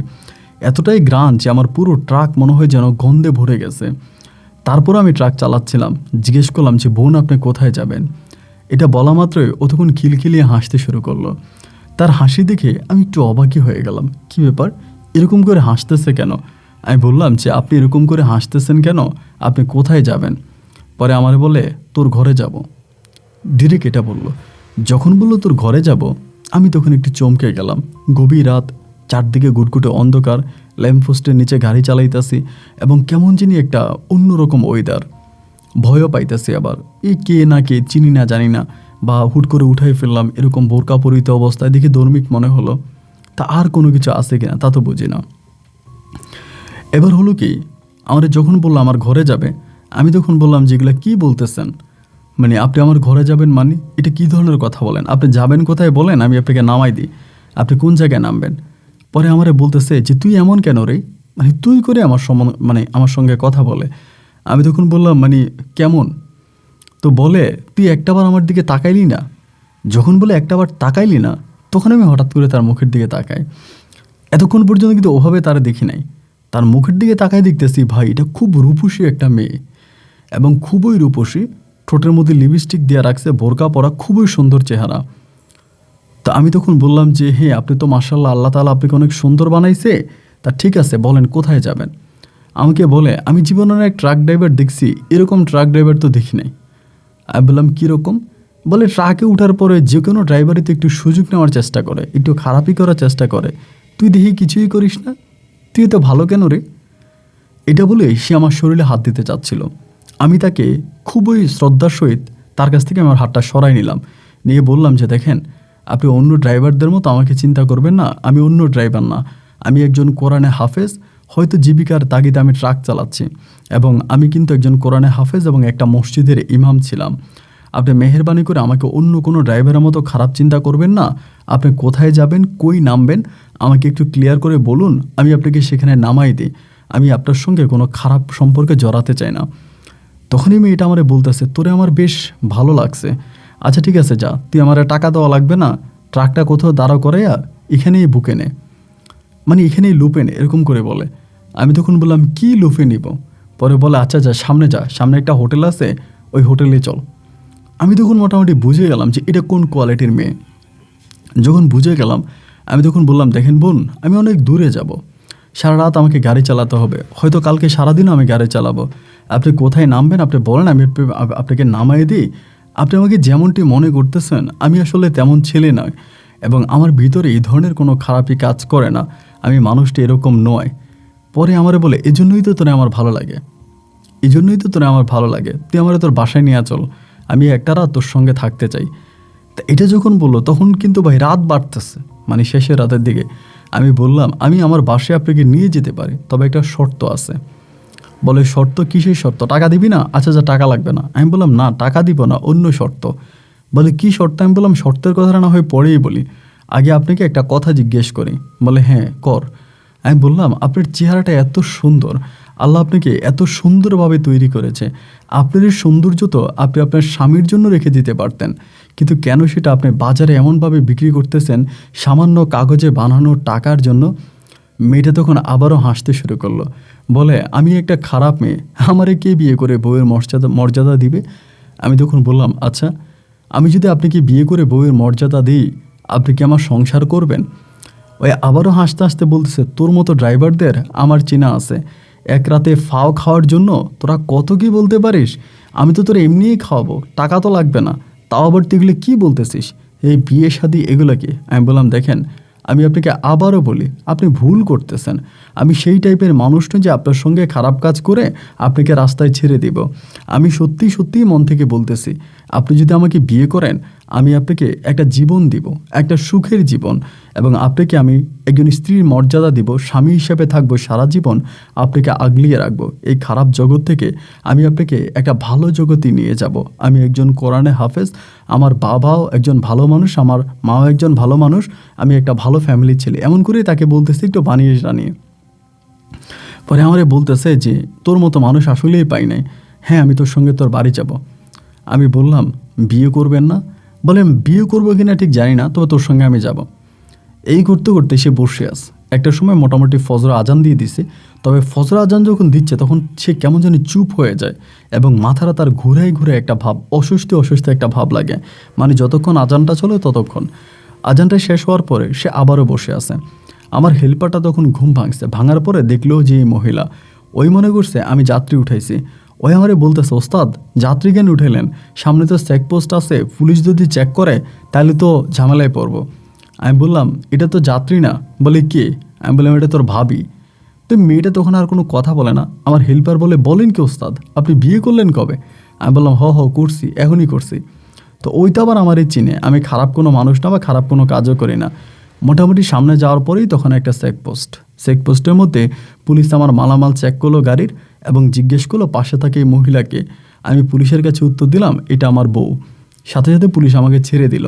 এতটাই ঘ্রাণ যে আমার পুরো ট্রাক মনে হয় যেন গন্ধে ভরে গেছে। তারপর আমি ট্রাক চালাচ্ছিলাম, জিজ্ঞেস করলাম যে বোন আপনি কোথায় যাবেন। এটা বলা মাত্রই ও তখন খিলখিলিয়ে হাসতে শুরু করলো। তার হাসি দেখে আমি একটু অবাকই হয়ে গেলাম, কি ব্যাপার, এরকম করে হাসতেছে কেন। আমি বললাম যে আপনি এরকম করে হাসতেছেন কেন, আপনি কোথায় যাবেন। পরে আমারে বলে তোর ঘরে যাব। ডিরেক্ট এটা বলল। যখন বললো তোর ঘরে যাব, আমি তখন একটু চমকে গেলাম। গভীর রাত, চারদিকে গুটগুটে অন্ধকার, ল্যাম্পপোস্টের নিচে গাড়ি চালাইতেছি এবং কেমন জানি একটা অন্যরকম ওয়েদার। ভয়ও পাইতেছি আবার, কে না কে চিনি না জানি না, বা হুট করে উঠাই ফেললাম এরকম বোরকা পরিহিত অবস্থায়, দেখে ধার্মিক মনে হলো। তা আর কোনো কিছু আছে কিনা তা তো বুঝি না। এবার হলো কি, আমার যখন বললো আমার ঘরে যাবে, আমি তখন বললাম যেগুলো কী বলতেছেন, মানে আপনি আমার ঘরে যাবেন মানে এটা কী ধরনের কথা বলেন, আপনি যাবেন কোথায় বলেন, আমি আপনাকে নামাই দিই, আপনি কোন জায়গায় নামবেন। পরে আমারে বলতেছে যে তুই এমন কেন রে, মানে তুই করে আমার সঙ্গে কথা বলে। আমি তখন বললাম মানে কেমন, তো বলে তুই একটাবার আমার দিকে তাকাইলি না। যখন বলে একটাবার তাকাইলি না, তখন আমি হঠাৎ করে তার মুখের দিকে তাকাই। এতক্ষণ পর্যন্ত কিন্তু ওভাবে তারা দেখি নাই। তার মুখের দিকে তাকাই দেখতেছি ভাই এটা খুব রূপসী একটা মেয়ে, এবং খুবই রূপসী, ঠোঁটের মধ্যে লিপস্টিক দিয়ে রাখছে, বোরকা পরা, খুবই সুন্দর চেহারা। তা আমি তখন বললাম যে হ্যাঁ আপনি তো মাশাআল্লাহ, আল্লাহ তাআলা আপনাকে অনেক সুন্দর বানাইছে, তা ঠিক আছে বলেন কোথায় যাবেন। আমাকে বলে আমি জীবনে অনেক ট্রাক ড্রাইভার দেখছি, এরকম ট্রাক ড্রাইভার তো দেখি নাই। আমি বললাম কীরকম, বলে ট্রাকে ওঠার পরে যে কোনো ড্রাইভারই তো একটু সুযোগ নেওয়ার চেষ্টা করে, একটু খারাপই করার চেষ্টা করে, তুই দেখি কিছুই করিস না, তুই তো ভালো কেন রে। এটা বলে সে আমার শরীরে হাত দিতে চাচ্ছিল। আমি তাকে খুবই শ্রদ্ধার সহিত তার কাছ থেকে আমার হাতটা সরাই নিলাম, নিয়ে বললাম যে দেখেন আপনি অন্য ড্রাইভারদের মতো আমাকে চিন্তা করবেন না, আমি অন্য ড্রাইভার না, আমি একজন কোরআনে হাফেজ, হয়তো জীবিকার তাগিদে আমি ট্রাক চালাচ্ছি, এবং আমি কিন্তু একজন কোরআনে হাফেজ এবং একটা মসজিদের ইমাম ছিলাম। আপনি মেহেরবানি করে আমাকে অন্য কোনো ড্রাইভারের মতো খারাপ চিন্তা করবেন না। আপনি কোথায় যাবেন, কই নামবেন, আমাকে একটু ক্লিয়ার করে বলুন, আমি আপনাকে সেখানে নামাই দিই। আমি আপনার সঙ্গে কোনো খারাপ সম্পর্কে জড়াতে চাই না। তখনই মেয়েটা আমারে বলতেছে তোরে আমার বেশ ভালো লাগছে, আচ্ছা ঠিক আছে যা, তুই আমার টাকা দেওয়া লাগবে না, ট্রাকটা কোথাও দাঁড়া করাইয়া এখানেই বুকে নে, মানে এখানেই লুপে নে, এরকম করে বলে। আমি তখন বললাম কি লুপে নিব। পরে বলে আচ্ছা যা, সামনে একটা হোটেল আছে, ওই হোটেলে চল। আমি তখন মোটামুটি বুঝে গেলাম যে এটা কোন কোয়ালিটির মেয়ে। যখন বুঝে গেলাম, আমি তখন বললাম দেখেন বোন, আমি অনেক দূরে যাব, সারা রাত আমাকে গাড়ি চালাতে হবে, হয়তো কালকে সারাদিনও আমি গাড়ি চালাবো। আপনি কোথায় নামবেন আপনি বলেন, আমি আপনাকে নামাই দিই। আপনি আমাকে যেমনটি মনে করতেছেন আমি আসলে তেমন ছেলে নয়, এবং আমার ভিতরে এই ধরনের কোনো খারাপই কাজ করে না, আমি মানুষটি এরকম নয়। পরে আমারে বলে এজন্যই তো তোরে আমার ভালো লাগে, তুই আমার তোর বাসায় নিয়ে চল, আমি একটা রাত তোর সঙ্গে থাকতে চাই। তা এটা যখন বললো তখন কিন্তু ভাই রাত বাড়তেছে, মানে শেষের রাতের দিকে। আমি বললাম আমি আমার বাসায় আপনাকে নিয়ে যেতে পারি, তবে একটা শর্ত আছে। বলে শর্ত, কিসের শর্ত, টাকা দিবি না, আচ্ছা যা টাকা লাগবে না। আমি বললাম না টাকা দিব না, অন্য শর্ত। বলে কি শর্ত, আমি বললাম শর্তের কথাটা না হয় পরেই বলি, আগে আপনাকে একটা কথা জিজ্ঞেস করি। বলে হ্যাঁ কর। আমি বললাম আপনার চেহারাটা এত সুন্দর, আল্লাহ আপনাকে এত সুন্দরভাবে তৈরি করেছে, আপনার এই সৌন্দর্য তো আপনি আপনার স্বামীর জন্য রেখে দিতে পারতেন, কিন্তু কেন সেটা আপনি বাজারে এমনভাবে বিক্রি করতেছেন সামান্য কাগজে বানানো টাকার জন্য। মেয়েটা তখন আবারও হাসতে শুরু করলো, বলে আমি একটা খারাপ মেয়ে, আমারে কে বিয়ে করে বউয়ের মর্যাদা দিবে। আমি তখন বললাম আচ্ছা, আমি যদি আপনাকে বিয়ে করে বউয়ের মর্যাদা দিই, আপনি কি আমার সংসার করবেন। ওই আবারও হাসতে হাসতে বলতেছে তোর মতো ড্রাইভারদের আমার চেনা আছে, এক রাতে ফাও খাওয়ার জন্য তোরা কত কি বলতে পারিস, আমি তো তোরা এমনিই খাওয়াবো, টাকা তো লাগবে না, তাও আবার তুই এগুলো কী বলতেছিস, এই বিয়ে শাদী এগুলো কি। আমি বললাম দেখেন আমি আপনাকে আবারও বলি আপনি ভুল করতেছেন, আমি সেই টাইপের মানুষ নই যে আপনার সঙ্গে খারাপ কাজ করে আপনাকে রাস্তায় ছেড়ে দিব। আমি সত্যি সত্যিই মন থেকে বলতেছি, আপনি যদি আমাকে বিয়ে করেন আমি আপনাকে একটা জীবন দিব, একটা সুখের জীবন, এবং আপনাকে আমি একজন স্ত্রীর মর্যাদা দিব, স্বামী হিসেবে থাকবো সারা জীবন, আপনাকে আগলিয়ে রাখবো। এই খারাপ জগৎ থেকে আমি আপনাকে একটা ভালো জগতে নিয়ে যাব। আমি একজন কোরআনে হাফেজ, আমার বাবাও একজন ভালো মানুষ, আমার মাও একজন ভালো মানুষ, আমি একটা ভালো ফ্যামিলির ছেলে, এমন করেই তাকে বলতেছি একটু বানিয়ে জানিয়ে। পরে আমারে বলতেছে যে তোর মতো মানুষ আসলেই পাই নাই, হ্যাঁ আমি তোর সঙ্গে তোর বাড়ি যাব। আমি বললাম বিয়ে করবেন না? বলেন বিয়ে করবো কিনা ঠিক জানি না, তবে তোর সঙ্গে আমি যাব। এই করতে করতে সে বসে আছে। একটা সময় মোটামুটি ফজর আজান দিয়ে দিছে, তবে ফজর আজান যখন দিচ্ছে তখন সে কেমন জানি চুপ হয়ে যায় এবং মাথাটা তার ঘুরে ঘুরে একটা ভাব, অস্বস্তি অস্বস্তি একটা ভাব লাগে। মানে যতক্ষণ আজানটা চলে ততক্ষণ। আজানটা শেষ হওয়ার পরে সে আবারও বসে আছে। আমার হেল্পারটা তখন ঘুম ভাঙছে, ভাঙার পরে দেখলো যে এই মহিলা, ওই মনে করছে আমি যাত্রী উঠাইছি। ওই আমারে বলতেছে ওস্তাদ যাত্রী কেন উঠাইলেন, সামনে তো চেকপোস্ট আছে, পুলিশ যদি চেক করে তাহলে তো ঝামেলায় পড়বো। আমি বললাম এটা তো যাত্রী না। বলে কে? আমি বললাম এটা তোর ভাবি। তো মেয়েটা তখন আর কোনো কথা বলে না। আমার হেল্পার বলে বলেন কি ওস্তাদ, আপনি বিয়ে করলেন কবে? আমি বললাম হ করছি, এখনই করছি। তো ওইটা আবার আমারই চিনে, আমি খারাপ কোনো মানুষ না বা খারাপ কোনো কাজও করি না। মোটামুটি সামনে যাওয়ার পরেই তখন একটা চেকপোস্টের মধ্যে পুলিশ আমার মালামাল চেক করলো গাড়ির এবং জিজ্ঞেস করলো পাশে থাকে এই মহিলাকে। আমি পুলিশের কাছে উত্তর দিলাম এটা আমার বউ। সাথে সাথে পুলিশ আমাকে ছেড়ে দিল।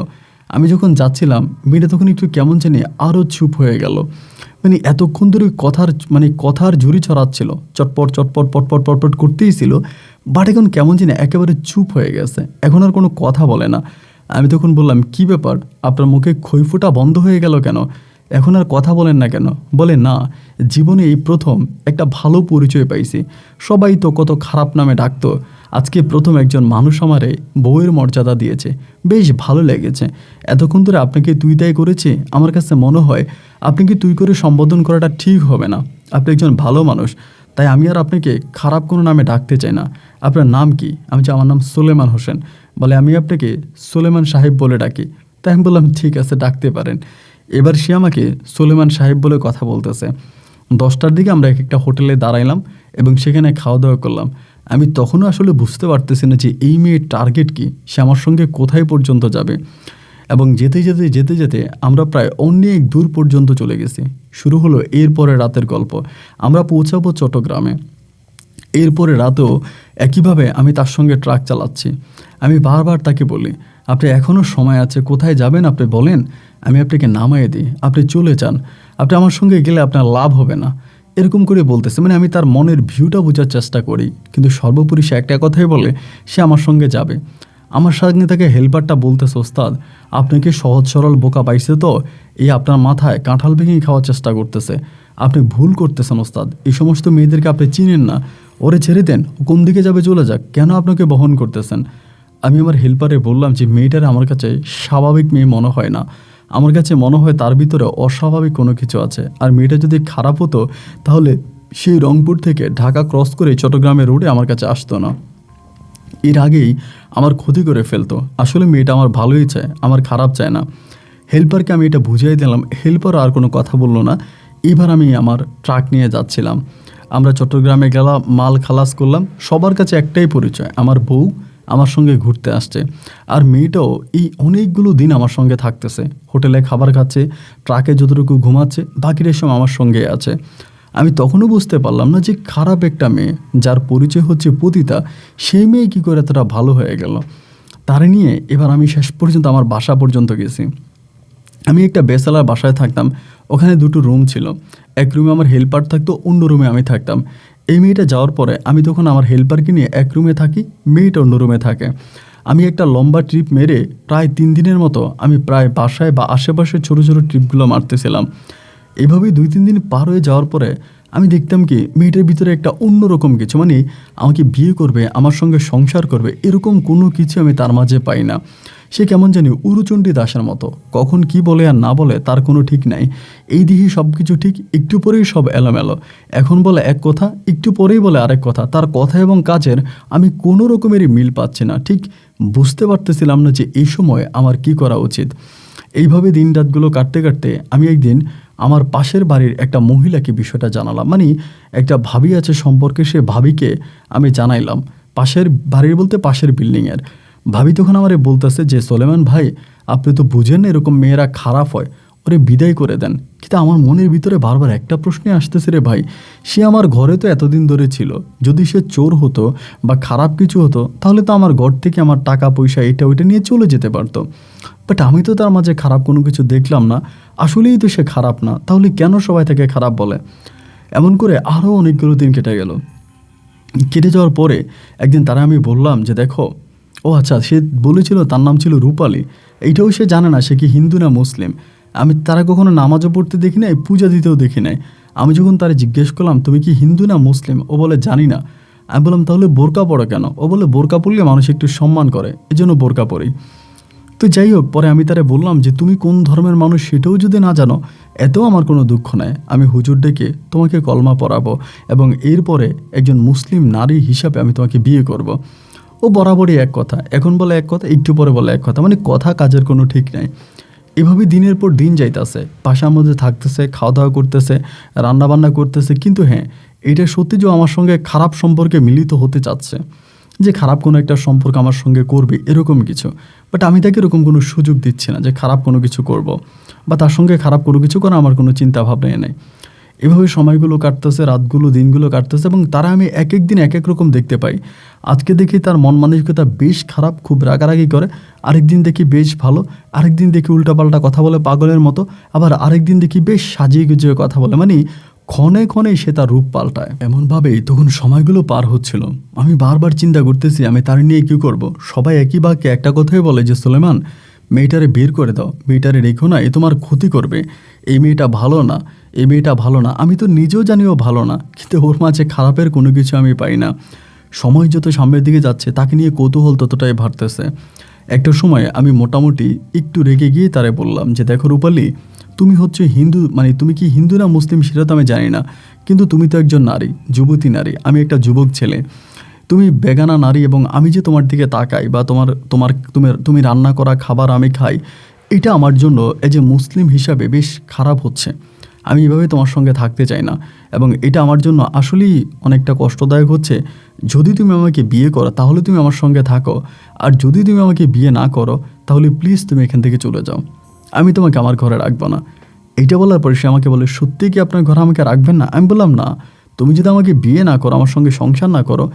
আমি যখন যাচ্ছিলাম মেয়েটা তখন একটু কেমন জানি আরও চুপ হয়ে গেল। মানে এতক্ষণ ধরে কথার ঝুড়ি ছড়াচ্ছিল, চটপট চটপট পটপট পটপট করতেই ছিল, বাট এখন কেমন জানি একেবারে চুপ হয়ে গেছে, এখন আর কোনো কথা বলে না। আমি তখন বললাম কি ব্যাপার, আপনার মুখে খইফোঁটা বন্ধ হয়ে গেল কেন, এখন আর কথা বলেন না কেন? বলে না, জীবনে এই প্রথম একটা ভালো পরিচয় পাইছি। সবাই তো কত খারাপ নামে ডাকতো, আজকে প্রথম একজন মানুষ আমারে বউয়ের মর্যাদা দিয়েছে, বেশ ভালো লেগেছে। এতক্ষণ ধরে আপনাকে তুই তাই করেছি, আমার কাছে মনে হয় আপনাকে তুই করে সম্বোধন করাটা ঠিক হবে না। আপনি একজন ভালো মানুষ, তাই আমি আর আপনাকে খারাপ কোনো নামে ডাকতে চাই না। আপনার নাম কি? আমি যে আমার নাম সুলেমান হোসেন। বলে আমি আপনাকে সুলেমান সাহেব বলে ডাকি। তাই আমি বললাম ঠিক আছে ডাকতে পারেন। এবার সে আমাকে সুলেমান সাহেব বলে কথা বলতেছে। 10টার দিকে আমরা একটা হোটেলে দাঁড়াইলাম এবং সেখানে খাওয়া দাওয়া করলাম। আমি তখনও আসলে বুঝতে পারতেছি না যে এই মেয়ের টার্গেট কি, সে আমার সঙ্গে কোথায় পর্যন্ত যাবে। এবং যেতে যেতে যেতে যেতে আমরা প্রায় অনেক দূর পর্যন্ত চলে গেছি। শুরু হলো এরপরে রাতের গল্প। আমরা পৌঁছাবো চট্টগ্রামে। এরপরে রাতেও একইভাবে আমি তার সঙ্গে ট্রাক চালাচ্ছি। আমি বারবার তাকে বলি আপনি এখনও সময় আছে, কোথায় যাবেন আপনি বলেন, আমি আপনাকে নামাইয়ে দিই, আপনি চলে যান, আপনি আমার সঙ্গে গেলে আপনার লাভ হবে না, এরকম করে বলতেছে। মানে আমি তার মনের ভিউটা বোঝার চেষ্টা করি, কিন্তু সর্বোপরি সে একটা কথাই বলে সে আমার সঙ্গে যাবে। আমার সঙ্গে তাকে হেল্পারটা বলতেছে ওস্তাদ আপনাকে সহজ সরল বোকা পাইছে তো, এই আপনার মাথায় কাঁঠাল ভেঙে খাওয়ার চেষ্টা করতেছে, আপনি ভুল করতেছেন ওস্তাদ, এই সমস্ত মেয়েদেরকে আপনি চিনেন না, ওরে ছেড়ে দেন, ও কোন দিকে যাবে চলে যাক, কেন আপনাকে বহন করতেছেন? আমি আমার হেল্পারে বললাম যে মেয়েটার আমার কাছে স্বাভাবিক মেয়ে মনে হয় না, আমার কাছে মনে হয় তার ভিতরে অস্বাভাবিক কোনো কিছু আছে। আর মেয়েটা যদি খারাপ হতো তাহলে সেই রংপুর থেকে ঢাকা ক্রস করে চট্টগ্রামের রোডে আমার কাছে আসতো না, এর আগেই আমার ক্ষতি করে ফেলতো। আসলে মেয়েটা আমার ভালোই চায়, আমার খারাপ চায় না। হেল্পারকে আমি এটা বুঝিয়ে দিলাম, হেল্পার আর কোনো কথা বললো না। এবার আমি আমার ট্রাক নিয়ে যাচ্ছিলাম। আমরা চট্টগ্রামে গেলাম, মাল খালাস করলাম। সবার কাছে একটাই পরিচয়, আমার বউ আমার সঙ্গে ঘুরতে আসছে। আর মেয়েটাও এই অনেকগুলো দিন আমার সঙ্গে থাকতেছে, হোটেলে খাবার খাচ্ছে, ট্রাকে যতটুকু ঘুমাচ্ছে, বাকির সময় আমার সঙ্গে আছে। আমি তখনও বুঝতে পারলাম না যে খারাপ একটা মেয়ে যার পরিচয় হচ্ছে পতিতা, সেই মেয়ে কী করে এতটা ভালো হয়ে গেল। তার নিয়ে এবার আমি শেষ পর্যন্ত আমার বাসা পর্যন্ত গেছি। আমি একটা বেসালার বাসায় থাকতাম, ওখানে 2টো রুম ছিল। এক রুমে আমার হেল্পার থাকতো, অন্য রুমে আমি থাকতাম। এই মেয়েটা যাওয়ার পরে আমি তখন আমার হেল্পারকে নিয়ে এক রুমে থাকি, মেয়েটা অন্য রুমে থাকে। আমি একটা লম্বা ট্রিপ মেরে প্রায় 3 দিনের মতো আমি প্রায় বাসায় বা আশেপাশে ছোটো ছোটো ট্রিপগুলো মারতেছিলাম। এভাবেই 2-3 দিন পার হয়ে যাওয়ার পরে আমি দেখতাম কি মেয়েটার ভিতরে একটা অন্যরকম কিছু, মানে আমাকে বিয়ে করবে, আমার সঙ্গে সংসার করবে, এরকম কোনো কিছু আমি তার মাঝে পাই না। সে কেমন জানি উরুচণ্ডী দাসের মতো, কখন কি বলে আর না বলে তার কোনো ঠিক নাই। এই দিকে সব কিছু ঠিক, একটু পরেই সব এলোমেলো। এখন বলে এক কথা, একটু পরেই বলে আরেক কথা। তার কথা এবং কাজের আমি কোনো রকমেরই মিল পাচ্ছি না। ঠিক বুঝতে পারতেছিলাম না যে এই সময় আমার কি করা উচিত। এইভাবে দিন রাতগুলো কাটতে কাটতে আমি একদিন আমার পাশের বাড়ির একটা মহিলাকে বিষয়টা জানালাম। মানে একটা ভাবি আছে সম্পর্কে, সে ভাবিকে আমি জানাইলাম, পাশের বাড়ির বলতে পাশের বিল্ডিংয়ের। ভাবি তখন আমারে বলতেছে যে সোলেমান ভাই, আপনি তো বুঝেন না এরকম মেয়েরা খারাপ হয়, ওরে বিদায় করে দেন। কিন্তু আমার মনের ভিতরে বারবার একটা প্রশ্নই আসতেছে রে ভাই, সে আমার ঘরে তো এতদিন ধরে ছিল, যদি সে চোর হতো বা খারাপ কিছু হতো তাহলে তো আমার ঘর থেকে আমার টাকা পয়সা এটা ওইটা নিয়ে চলে যেতে পারতো। বাট আমি তো তার মাঝে খারাপ কোনো কিছু দেখলাম না, আসলেই তো সে খারাপ না, তাহলে কেন সবাই তাকে খারাপ বলে? এমন করে আরও অনেকগুলো দিন কেটে গেল। কেটে যাওয়ার পরে একদিন তারা আমি বললাম যে দেখো, ও আচ্ছা, সে বলেছিল তার নাম ছিল রূপালী, এইটাও সে জানে না সে কি হিন্দু না মুসলিম। আমি তারা কখনো নামাজও পড়তে দেখি নাই, পূজা দিতেও দেখি নাই। আমি যখন তারা জিজ্ঞেস করলাম তুমি কি হিন্দু না মুসলিম, ও বলে জানি না। আমি বললাম তাহলে বোরকা পড়ো কেন? ও বলে বোরকা পরলে মানুষ একটু সম্মান করে, এজন্য বোরকা পরি। তো যাই হোক, পরে আমি তারে বললাম যে তুমি কোন ধর্মের মানুষ সেটাও যদি না জানো, এতেও আমার কোনো দুঃখ নাই, আমি হুজুর ডেকে তোমাকে কলমা পড়াবো এবং এরপরে একজন মুসলিম নারী হিসাবে আমি তোমাকে বিয়ে করব। ও বরাবরই এক কথা, এখন বলে এক কথা, একটু পরে বলে এক কথা, মানে কথা কাজের কোনো ঠিক নাই। এভাবে দিনের পর দিন যাইতেছে, বাসার মধ্যে থাকতেছে, খাওয়া দাওয়া করতেছে, রান্নাবান্না করতেছে, কিন্তু হ্যাঁ, এটা সত্যি যে আমার সঙ্গে খারাপ সম্পর্কে মিলিত হতে চাচ্ছে, যে খারাপ কোনো একটা সম্পর্ক আমার সঙ্গে করবে এরকম কিছু। বাট আমি তাকে এরকম কোনো সুযোগ দিচ্ছি না যে খারাপ কোনো কিছু করব বা তার সঙ্গে খারাপ কোনো কিছু করা আমার কোনো চিন্তা ভাবনা নেই। এভাবে সময়গুলো কাটতেছে, রাতগুলো দিনগুলো কাটতেছে, এবং তারা আমি এক এক দিন এক এক রকম দেখতে পাই। আজকে দেখি তার মন মানসিকতা বেশ খারাপ, খুব রাগারাগি করে। আরেকদিন দেখি বেশ ভালো, আরেকদিন দেখি উল্টাপাল্টা কথা বলে পাগলের মতো, আবার আরেকদিন দেখি বেশ সাজিয়ে গুজিয়ে কথা বলে, মানে ক্ষণে ক্ষণে সে তার রূপ পাল্টায়। এমনভাবেই তখন সময়গুলো পার হচ্ছিল। আমি বারবার চিন্তা করতেছি আমি তার নিয়ে কী করব। সবাই একই বাক্যে একটা কথাই বলে যে সুলেমান, মেয়েটারে বের করে দাও, মেয়েটারে রেখো না, এ তোমার ক্ষতি করবে, এই মেয়েটা ভালো না, এই মেয়েটা ভালো না। আমি তো নিজেও জানি ও ভালো না, কিন্তু ওর মাঝে খারাপের কোনো কিছু আমি পাই না। সময় যত সামনের দিকে যাচ্ছে তাকে নিয়ে কৌতূহল ততটাই বাড়তেছে। একটা সময় আমি মোটামুটি একটু রেগে গিয়ে তারে বললাম যে দেখো রূপালী, তুমি হচ্ছে হিন্দু, মানে তুমি কি হিন্দু না মুসলিম সেটা তো আমি জানি না, কিন্তু তুমি তো একজন নারী, যুবতী নারী, আমি একটা যুবক ছেলে, তুমি বেগানা নারী, এবং আমি যে তোমার দিকে তাকাই বা তোমার তোমার তুমি তুমি রান্না করা খাবার আমি খাই, এটা আমার জন্য এজ এ মুসলিম হিসাবে বেশ খারাপ হচ্ছে। আমি এভাবে তোমার সঙ্গে থাকতে চাই না, এবং এটা আমার জন্য আসলেই অনেকটা কষ্টদায়ক হচ্ছে। যদি তুমি আমাকে বিয়ে করো তাহলে তুমি আমার সঙ্গে থাকো, আর যদি তুমি আমাকে বিয়ে না করো তাহলে প্লিজ তুমি এখান থেকে চলে যাও, আমি তোমাকে আমার ঘরে রাখবো না। এইটা বলার পরে সে আমাকে বলে সত্যি কি আপনার ঘরে আমাকে রাখবেন না? আমি বললাম না, তুমি যদি আমাকে বিয়ে না করো, আমার সঙ্গে সংসার না করো,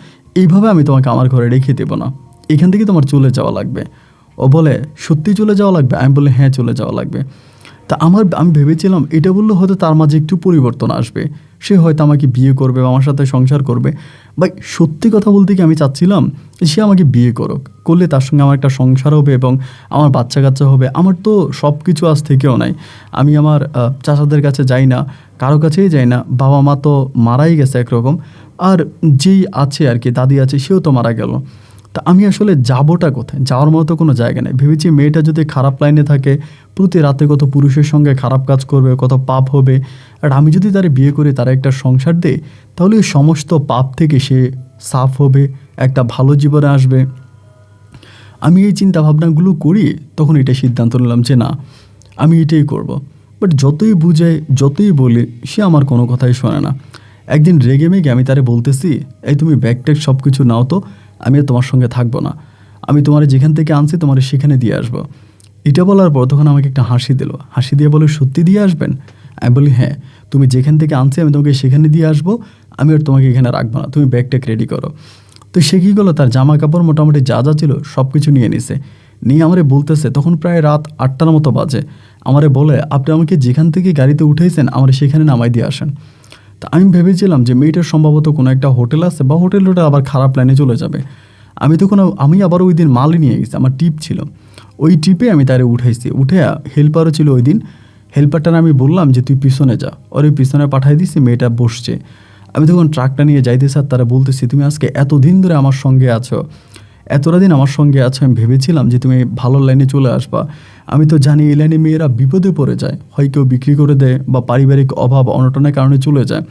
এইভাবে আমি তোমাকে আমার ঘরে রেখে দেবো না, এখান থেকে তোমার চলে যাওয়া লাগবে। ও বলে সত্যি চলে যাওয়া লাগবে? আমি বলে হ্যাঁ, চলে যাওয়া লাগবে। তা আমি ভেবেছিলাম এটা বললে হয়তো তার মাঝে একটু পরিবর্তন আসবে, সে হয়তো আমাকে বিয়ে করবে বা আমার সাথে সংসার করবে। ভাই সত্যি কথা বলতে কি আমি চাচ্ছিলাম সে আমাকে বিয়ে করুক, করলে তার সঙ্গে আমার একটা সংসার হবে এবং আমার বাচ্চা কাচ্চা হবে। আমার তো সব কিছু আজ থেকেও নাই, আমি আমার চাচাদের কাছে যাই না, কারো কাছেই যাই না, বাবা মা তো মারাই গেছে একরকম, আর যেই আছে আর কি দাদি আছে সেও তো মারা গেল। তা আমি আসলে যাবোটা কোথায়? যাওয়ার মতো কোনো জায়গা নেই। ভেবেছি মেয়েটা যদি খারাপ লাইনে থাকে, প্রতি রাতে কত পুরুষের সঙ্গে খারাপ কাজ করবে, কত পাপ হবে, আর আমি যদি তারে বিয়ে করি, তারা একটা সংসার দেয়, তাহলে এই সমস্ত পাপ থেকে সে সাফ হবে, একটা ভালো জীবনে আসবে। আমি এই চিন্তা ভাবনাগুলো করি, তখন এটা সিদ্ধান্ত নিলাম যে না, আমি এটাই করব। বাট যতই বুঝাই, যতই বলি, সে আমার কোনো কথাই শোনে না। একদিন রেগে মেগে আমি তারে বলতেছি, এই তুমি ব্যাগ ট্যাগ সব কিছু নাও তো, আমি আর তোমার সঙ্গে থাকবো না, আমি তোমার যেখান থেকে আনছি তোমার সেখানে দিয়ে আসবো। এটা বলার পর তখন আমাকে একটা হাসি দিল, হাসি দিয়ে বলে সত্যি দিয়ে আসবেন? আমি বলি হ্যাঁ, তুমি যেখান থেকে আনছি আমি তোমাকে সেখানে দিয়ে আসবো, আমি আর তোমাকে এখানে রাখবো না, তুমি ব্যাগ ট্যাগ রেডি করো। তো সে কী করলো, তার জামা কাপড় মোটামুটি যা যা ছিল সব কিছু নিয়ে নিছে, নিয়ে আমারে বলতেছে, তখন প্রায় রাত 8টার মতো বাজে, আমারে বলে আপনি আমাকে যেখান থেকে গাড়িতে উঠেছেন আমার সেখানে নামাই দিয়ে আসেন। তা আমি ভেবেছিলাম যে মেয়েটার সম্ভবত কোনো একটা হোটেল আছে বা হোটেলটা আবার খারাপ লাইনে চলে যাবে। আমি আবার ওই দিন মালই নিয়ে গেছি, আমার টিপ ছিল, ওই টিপে আমি তারে উঠাইছি, উঠে হেল্পারও ছিল ওই দিন, হেল্পারটার আমি বললাম যে তুই পিছনে যা, ওর ওই পিছনে পাঠাই দিছি, মেয়েটা বসছে। আমি তখন ট্রাকটা নিয়ে যাইতেছি আর তারা বলতেছি তুমি আজকে এতদিন ধরে আমার সঙ্গে আছো, এতটা দিন আমার সঙ্গে আছো, আমি ভেবেছিলাম যে তুমি ভালো লাইনে চলে আসবা। আমি তো জানি এই লাইনে মেয়েরা বিপদে পড়ে যায়, হয় কেউ বিক্রি করে দেয় বা পারিবারিক অভাব অনটনের কারণে চলে যায়,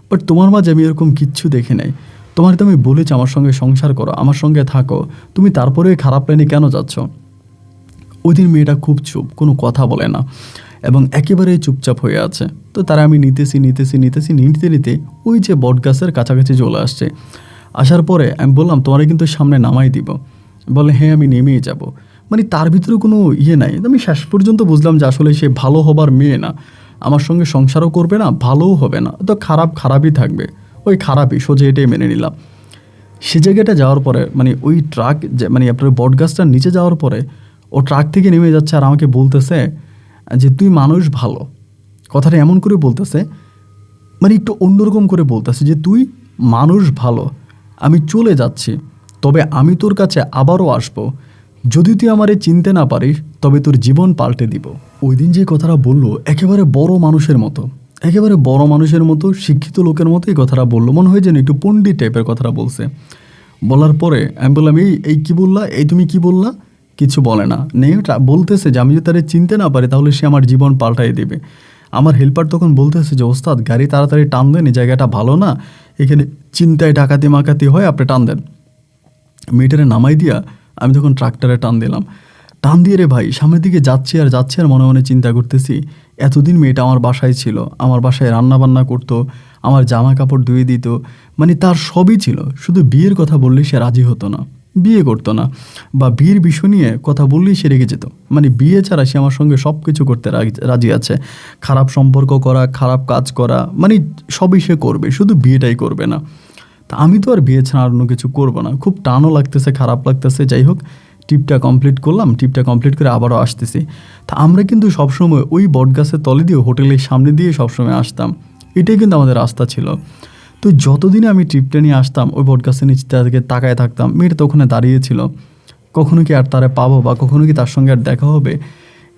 বাট তোমার মাঝে আমি এরকম কিচ্ছু দেখি নাই। তোমার তো আমি বলেছি আমার সঙ্গে সংসার করো, আমার সঙ্গে থাকো, তুমি তারপরে খারাপ লাইনে কেন যাচ্ছ? ওই দিন মেয়েটা খুব চুপ, কোনো কথা বলে না এবং একেবারে চুপচাপ হয়ে আছে। তো তারা আমি নিতে নিতে ওই যে বটগাছের কাছাকাছি চলে আসছে। আসার পরে আমি বললাম তোমারে কিন্তু সামনে নামাই দিব। বলে হ্যাঁ আমি নেমেই যাব। মানে তার ভিতরে কোনো নাই। আমি শেষ পর্যন্ত বুঝলাম যে আসলে সে ভালো হবার মেয়ে না, আমার সঙ্গে সংসারও করবে না, ভালোও হবে না, তো খারাপই থাকবে, ওই খারাপই, সোজা এটাই মেনে নিলাম। সে জায়গাটা যাওয়ার পরে মানে ওই ট্রাক মানে আপনার বটগাছটার নিচে যাওয়ার পরে ও ট্রাক থেকে নেমে যাচ্ছে আর আমাকে বলতেছে যে তুই মানুষ ভালো। কথাটা এমন করে বলতেছে, মানে একটু অন্যরকম করে বলতেছে যে তুই মানুষ ভালো, আমি চলে যাচ্ছি, তবে আমি তোর কাছে আবারও আসবো, যদি তুই আমারে চিনতে না পারিস তবে তোর জীবন পাল্টে দিব। ওই দিন যে কথাটা বললো একেবারে বড় মানুষের মতো, একেবারে বড় মানুষের মতো, শিক্ষিত লোকের মতো এই কথাটা বললো, মনে হয় যেন একটু পণ্ডিত টাইপের কথাটা বলছে। বলার পরে আমি বললাম এই কী বললা, এই তুমি কি বললা? কিছু বলে না, বলতেছে যে আমি যদি তারে চিনতে না পারি তাহলে সে আমার জীবন পাল্টাই দেবে। আমার হেল্পার তখন বলতেছে যে ওস্তাদ গাড়ি তাড়াতাড়ি টান দেন, এই জায়গাটা ভালো না, এখানে চিন্তায় ডাকাতি মাকাতি হয়, আপনি টান দেন। মেয়েটারে নামাই দিয়া আমি তখন ট্রাক্টরে টান দিলাম। টান দিয়ে রে ভাই সামনের দিকে যাচ্ছি আর মনে মনে চিন্তা করতেছি, এতদিন মেয়েটা আমার বাসায় ছিল, আমার বাসায় রান্না বান্না করতো, আমার জামা কাপড় ধুয়ে দিত, মানে তার সবই ছিল, শুধু বিয়ের কথা বললেই সে রাজি হতো না, বিয়ে করতো না, বা বিয়ের বিষয় নিয়ে কথা বললেই সে রেগে যেত। মানে বিয়ে ছাড়া সে আমার সঙ্গে সব কিছু করতে রাজি আছে, খারাপ সম্পর্ক করা, খারাপ কাজ করা, মানে সবই সে করবে, শুধু বিয়েটাই করবে না। তা আমি তো আর বিয়ে ছাড়া অন্য কিছু করবো না, খুব টানও লাগতেছে, খারাপ লাগতেছে। যাই হোক ট্রিপটা কমপ্লিট করলাম, ট্রিপটা কমপ্লিট করে আবারও আসতেছি। তা আমরা কিন্তু সবসময় ওই বটগাছের তলে দিয়ে হোটেলের সামনে দিয়ে সবসময় আসতাম, এটাই কিন্তু আমাদের রাস্তা ছিল। তো যতদিনে আমি ট্রিপটা নিয়ে আসতাম ওই বটগাছের নিচে থেকে তাকায় থাকতাম, মেয়েটা তো ওখানে দাঁড়িয়েছিল, কখনো কি আর তারে পাবো বা কখনো কি তার সঙ্গে আর দেখা হবে,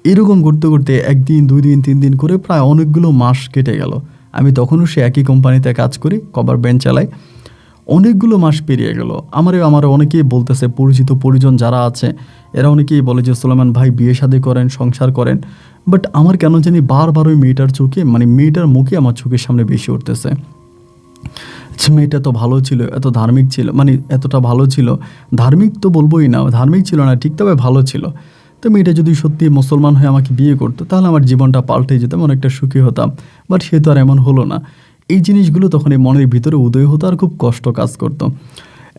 এরকম করতে করতে 1 দিন 2 দিন 3 দিন করে প্রায় অনেকগুলো মাস কেটে গেল। আমি তখনও সে একই কোম্পানিতে কাজ করি, কভার ব্যান্ড চালাই। অনেকগুলো মাস পেরিয়ে গেল, আমার অনেকেই বলতেছে, পরিচিত পরিজন যারা আছে এরা অনেকেই বলে যে সুলাইমান ভাই বিয়ে শাদী করেন, সংসার করেন। বাট আমার কেন জানি বারবার ওই মেয়েটার চোখে, মানে মেয়েটার মুখে আমার চোখের সামনে বেশি উঠতেছে। মেয়েটা তো ভালো ছিল, এত ধার্মিক ছিল, মানে এতটা ভালো ছিল, ধার্মিক তো বলবোই না, ধার্মিক ছিল না ঠিক, তবে ভালো ছিল। তো মেয়েটা যদি সত্যি মুসলমান হয়ে আমাকে বিয়ে করতো তাহলে আমার জীবনটা পাল্টে যেতাম, অনেকটা সুখী হতাম। বাট সে তো আর এমন হলো না। এই জিনিসগুলো তখন এই মনের ভিতরে উদয় হতো আর খুব কষ্ট কাজ করতো।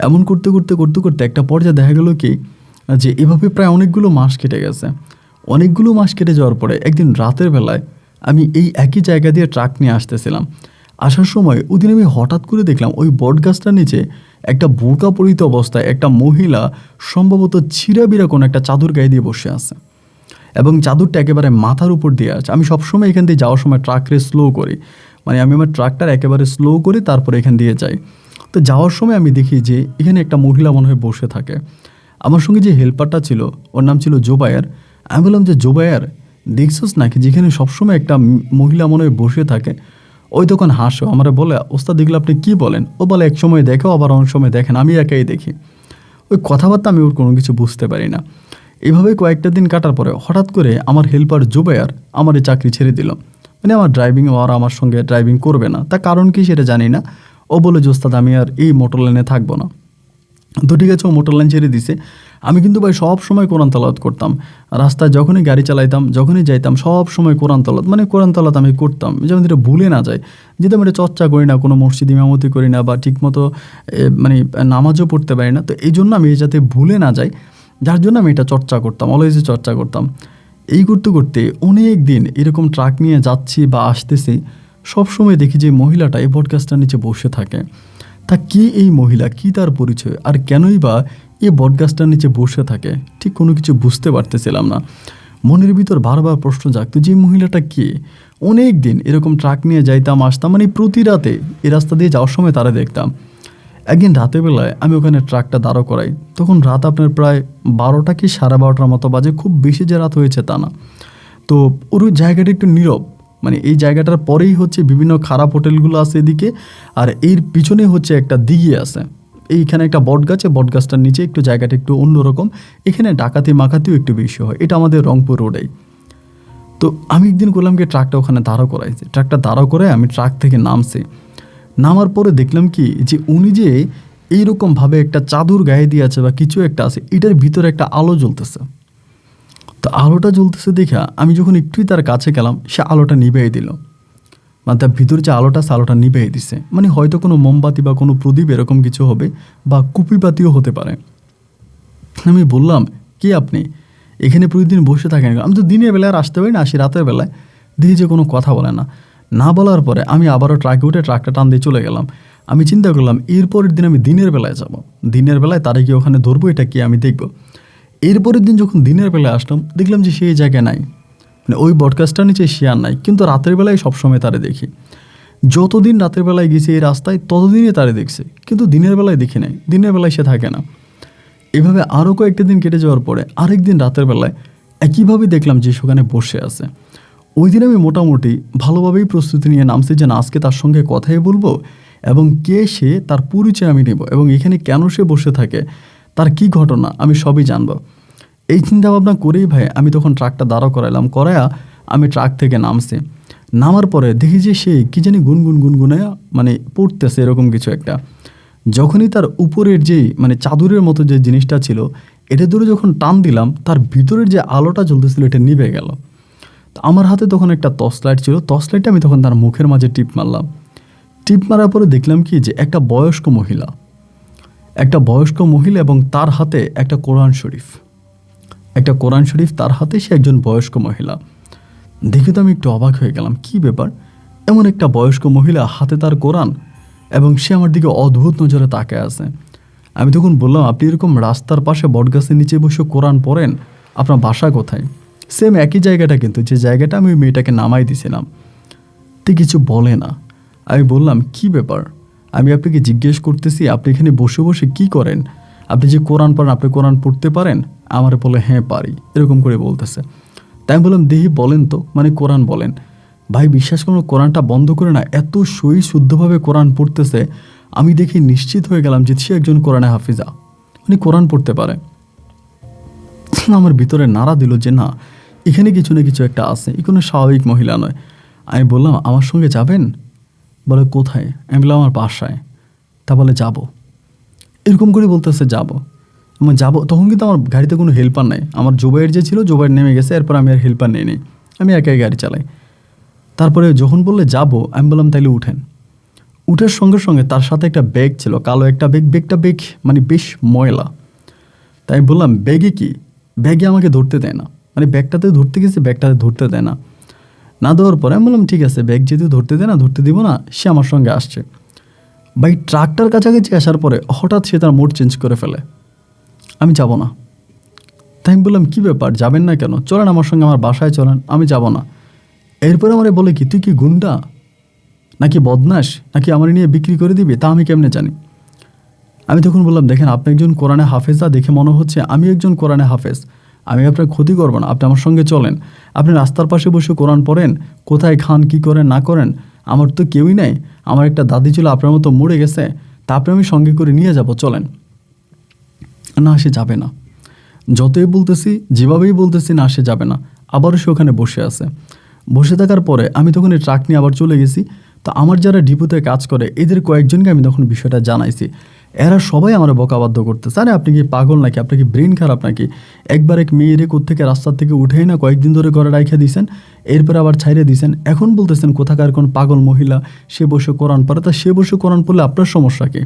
এমন করতে করতে করতে করতে একটা পর্যায়ে দেখা গেলো কি যে এভাবে প্রায় অনেকগুলো মাস কেটে গেছে। অনেকগুলো মাস কেটে যাওয়ার পরে একদিন রাতের বেলায় আমি এই একই জায়গা দিয়ে ট্রাক নিয়ে আসতেছিলাম। আসার সময় ওদিন আমি হঠাৎ করে দেখলাম ওই বটগাছটার নিচে একটা বোরকা পরিহিত অবস্থায় একটা মহিলা, সম্ভবত ছিঁড়াবিড়া কোনো একটা চাদর গায়ে দিয়ে বসে আছে, এবং চাদরটা একেবারে মাথার উপর দিয়ে আছে। আমি সবসময় এখান দিয়ে যাওয়ার সময় ট্রাকরে স্লো করি, মানে আমি আমার ট্রাকটার একেবারে স্লো করে তারপরে এখান দিয়ে যাই। তো যাওয়ার সময় আমি দেখি যে এখানে একটা মহিলা মনে হয় বসে থাকে। আমার সঙ্গে যে হেল্পারটা ছিল ওর নাম ছিল জোবায়ার। আমি বললাম যে জোবায়ার, দেখছোস নাকি যেখানে সবসময় একটা মহিলা মনে হয় বসে থাকে? ওই তখন হাসো, আমার বলে ওস্তাদ দেখলে আপনি কি বলেন? ও বলে এক সময় দেখো, আবার অনেক সময় দেখেন, আমি একাই দেখি। ওই কথাবার্তা আমি ওর কোনো কিছু বুঝতে পারি না। এইভাবে কয়েকটা দিন কাটার পরে হঠাৎ করে আমার হেল্পার জোবায়ার আমার এই চাকরি ছেড়ে দিল। মানে আমার ড্রাইভিং, আর আমার সঙ্গে ড্রাইভিং করবে না, তার কারণ কি সেটা জানি না। ও বলে যে ওস্তাদ আমি আর এই মোটর লাইনে থাকবো না। তো ঠিক আছে, ও মোটর লাইন ছেড়ে দিছে। আমি কিন্তু ভাই সব সময় কোরআন তেলাওয়াত করতাম, রাস্তায় যখনই গাড়ি চালাইতাম, যখনই যাইতাম সব সময় কোরআন তেলাওয়াত, মানে কোরআন তেলাওয়াত আমি করতাম, যেমন এটা ভুলে না যায়। যেহেতু আমি এটা চর্চা করি না, কোনো মসজিদ ইমামতি করি না, বা ঠিকমতো মানে নামাজও পড়তে পারি না, তো এই জন্য আমি যাতে ভুলে না যাই, যার জন্য আমি এটা চর্চা করতাম, অলওয়েজই চর্চা করতাম। এই করতে করতে অনেক দিন এরকম ট্রাক নিয়ে যাচ্ছি বা আসতেছি, সবসময় দেখি যে মহিলাটা এই বটগাছটার নিচে বসে থাকে। তা কে এই মহিলা, কি তার পরিচয়, আর কেনই বা এই বটগাছটার নিচে বসে থাকে, ঠিক কোনো কিছু বুঝতে পারতেছিলাম না। মনের ভিতর বারবার প্রশ্ন জাগতো যে মহিলাটা কে। অনেক দিন এরকম ট্রাক নিয়ে যাইতাম আসতাম, মানে প্রতি রাতে এই রাস্তা দিয়ে যাওয়ার সময় তারা দেখতাম। একদিন রাতের বেলায় আমি ওখানে ট্রাকটা দাঁড়ো করাই, তখন রাত আপনার প্রায় 12টা কি 12:30 মতো বাজে, খুব বেশি যে রাত হয়েছে তা না। তো ওর ওই জায়গাটা একটু নীরব, মানে এই জায়গাটার পরেই হচ্ছে বিভিন্ন খারাপ হোটেলগুলো আছে এদিকে, আর এর পিছনে হচ্ছে একটা দিঘি আছে। এইখানে একটা বটগাছ, বটগাছটার নিচে একটু জায়গাটা একটু অন্যরকম, এখানে ডাকাতি মাকাতিও একটু বেশি হয়, এটা আমাদের রংপুর রোডেই। তো আমি একদিন করলাম কি ট্রাকটা ওখানে দাঁড়ো করাইছি, ট্রাকটা দাঁড়ো করে আমি ট্রাক থেকে নামছি। নামার পরে দেখলাম কি যে উনি যে এইরকমভাবে একটা চাদর গায়ে দিয়ে আছে বা কিছু একটা আছে, এটার ভিতরে একটা আলো জ্বলতেছে। তো আলোটা জ্বলতেছে দেখা আমি যখন একটুই তার কাছে গেলাম, সে আলোটা নিভিয়ে দিল, মানে তার ভিতরে যে আলোটা আছে আলোটা নিভিয়ে দিছে, মানে হয়তো কোনো মোমবাতি বা কোনো প্রদীপ এরকম কিছু হবে, বা কুপিবাতিও হতে পারে। আমি বললাম, কে আপনি? এখানে প্রতিদিন বসে থাকেন কেন? আমি তো দিনের বেলায় আর আসতে পারি না, আসি রাতের বেলায়। দেখি যে কোনো কথা বলে না। না বলার পরে আমি আবারও ট্রাকে উঠে ট্রাকটা টান দিয়ে চলে গেলাম। আমি চিন্তা করলাম এরপরের দিন আমি দিনের বেলায় যাব। দিনের বেলায় তারা গিয়ে ওখানে ধরবো, এটা কি আমি দেখব। এরপরের দিন যখন দিনের বেলায় আসলাম, দেখলাম যে সেই জায়গায় নাই, মানে ওই বটগাছটার নিচে সে আর নাই। কিন্তু রাতের বেলায় সবসময় তারে দেখি। যতদিন রাতের বেলায় গেছি এই রাস্তায়, ততদিনই তারে দেখছি, কিন্তু দিনের বেলায় দেখি নাই। দিনের বেলায় সে থাকে না। এভাবে আরও কয়েকটা দিন কেটে যাওয়ার পরে আরেক দিন রাতের বেলায় একইভাবে দেখলাম যে সেখানে বসে আছে। ওই দিন আমি মোটামুটি ভালোভাবেই প্রস্তুতি নিয়ে নামছি যে না, আজকে তার সঙ্গে কথাই বলবো এবং কে সে, তার পরিচয় আমি নেব এবং এখানে কেন সে বসে থাকে, তার কি ঘটনা আমি সবই জানবো। এই চিন্তা ভাবনা করেই ভাই আমি তখন ট্রাকটা দাঁড়া করাইলাম। করায়া আমি ট্রাক থেকে নামছি। নামার পরে দেখি যে সে কি জানি গুনগুন গুনগুনায়া মানে পড়তেছে এরকম কিছু একটা। যখনই তার উপরের যেই মানে চাদরের মতো যে জিনিসটা ছিল, এটা ধরে যখন টান দিলাম, তার ভিতরের যে আলোটা জ্বলতেছিল এটা নিভে গেল। তো আমার হাতে তখন একটা টর্চ লাইট ছিল। টর্চ লাইটটা আমি তখন তার মুখের মাঝে টিপ মারলাম। টিপ মারার পরে দেখলাম কি যে একটা বয়স্ক মহিলা এবং তার হাতে একটা কোরআন শরীফ তার হাতে, সে একজন বয়স্ক মহিলা। দেখে তো আমি একটু অবাক হয়ে গেলাম, কি ব্যাপার, এমন একটা বয়স্ক মহিলা হাতে তার কোরআন এবং সে আমার দিকে অদ্ভুত নজরে তাকায় আছে। আমি তখন বললাম, আপনি এরকম রাস্তার পাশে বটগাছের নিচে বসে কোরআন পড়েন, আপনার বাসা কোথায়? সেম একই জায়গাটা, কিন্তু যে জায়গাটা আমি ওই মেয়েটাকে নামাই দিয়েছিলাম। তো কিছু বলে না। আমি বললাম, কি ব্যাপার, আমি আপনাকে জিজ্ঞেস করতেছি আপনি এখানে বসে বসে কি করেন? আপনি যে কোরআন পড়েন, আপনি কোরআন পড়তে পারেন? আমার বলে, হ্যাঁ পারি, এরকম করে বলতেছে। তাই আমি বললাম, দেখি বলেন তো, মানে কোরআন বলেন। ভাই বিশ্বাস করুন, কোরআনটা বন্ধ করে না এত সই শুদ্ধভাবে কোরআন পড়তেছে, আমি দেখে নিশ্চিত হয়ে গেলাম যে সে একজন কোরআনে হাফিজা, মানে কোরআন পড়তে পারে। আমার ভিতরে নাড়া দিল যে না, এখানে কিছু না কিছু একটা আছে, এ কোনো স্বাভাবিক মহিলা নয়। আমি বললাম, আমার সঙ্গে যাবেন? বলে, কোথায়? আমি বললাম, আমার বাসায়। তা বলে, যাব। এরকম করে বলতেছে যাব। আমি যাবো। তখন কিন্তু আমার গাড়িতে কোনো হেল্পার নাই। আমার জুবাইয়ের যে ছিল, জুবাইয়ের নেমে গেছে, এরপর আমি আর হেল্পার নিই, আমি একাই গাড়ি চালাই। তারপরে যখন বললে যাব, আমি বললাম তাইলে উঠেন। উঠার সঙ্গে সঙ্গে তার সাথে একটা ব্যাগ ছিল, কালো একটা ব্যাগ মানে বেশ ময়লা। তাই আমি বললাম, ব্যাগে কি? ব্যাগে আমাকে ধরতে দেয় না, মানে ব্যাগটাতে ধরতে গেছে, ব্যাগটাতে ধরতে দেয় না। না দেওয়ার পরে আমি বললাম, ঠিক আছে, ব্যাগ যেহেতু ধরতে দেয় না, ধরতে দিব না, সে আমার সঙ্গে আসছে। ভাই ট্রাকটার কাছাকাছি আসার পরে হঠাৎ সে তার মোড চেঞ্জ করে ফেলে, আমি যাব না। তাই আমি বললাম, কী ব্যাপার, যাবেন না কেন? চলেন আমার সঙ্গে, আমার বাসায় চলেন। আমি যাব না। এরপরে আমারে বলে কি, তুই কি গুন্ডা নাকি বদমাশ, নাকি আমার নিয়ে বিক্রি করে দিবি? তা আমি কেমনে জানি? আমি তখন বললাম, দেখেন আপনি একজন কোরআনে হাফেজা দেখে মনে হচ্ছে, আমি একজন কোরআনে হাফেজ, আমি আপনার ক্ষতি করবো না, আপনি আমার সঙ্গে চলেন। আপনি রাস্তার পাশে বসে কোরআন পড়েন, কোথায় খান, কি করেন না করেন, আমার তো কেউই নাই। আমার একটা দাদি ছিল আপনার মতো মরে গেছে, তা আপনি আমি সঙ্গে করে নিয়ে যাব, চলেন। না, সে যাবে না। যতই বলতেছি, যেভাবেই বলতেছি, না সে যাবে না। আবারও সে ওখানে বসে আছে। বসে থাকার পরে আমি তখন এই ট্রাক নিয়ে আবার চলে গেছি। তো আমার যারা ডিপোতে কাজ করে, এদের কয়েকজনকে আমি তখন বিষয়টা জানাইছি। এরা সবাই আমার বকাবাধ্য করতেছে, আরে আপনি কি পাগল নাকি, আপনার কি ব্রেন খারাপ নাকি? একবার এক মেয়েরে কোত্থেকে রাস্তার থেকে উঠেই না কয়েকদিন ধরে ঘরে রাইখা দিয়েছেন, এরপরে আবার ছাইড়ে দিয়েছেন। এখন বলতেছেন কোথাকার কোন পাগল মহিলা, সে বসে কোরআন পড়ে। তা সে বসে কোরআন পড়লে আপনার সমস্যা কি?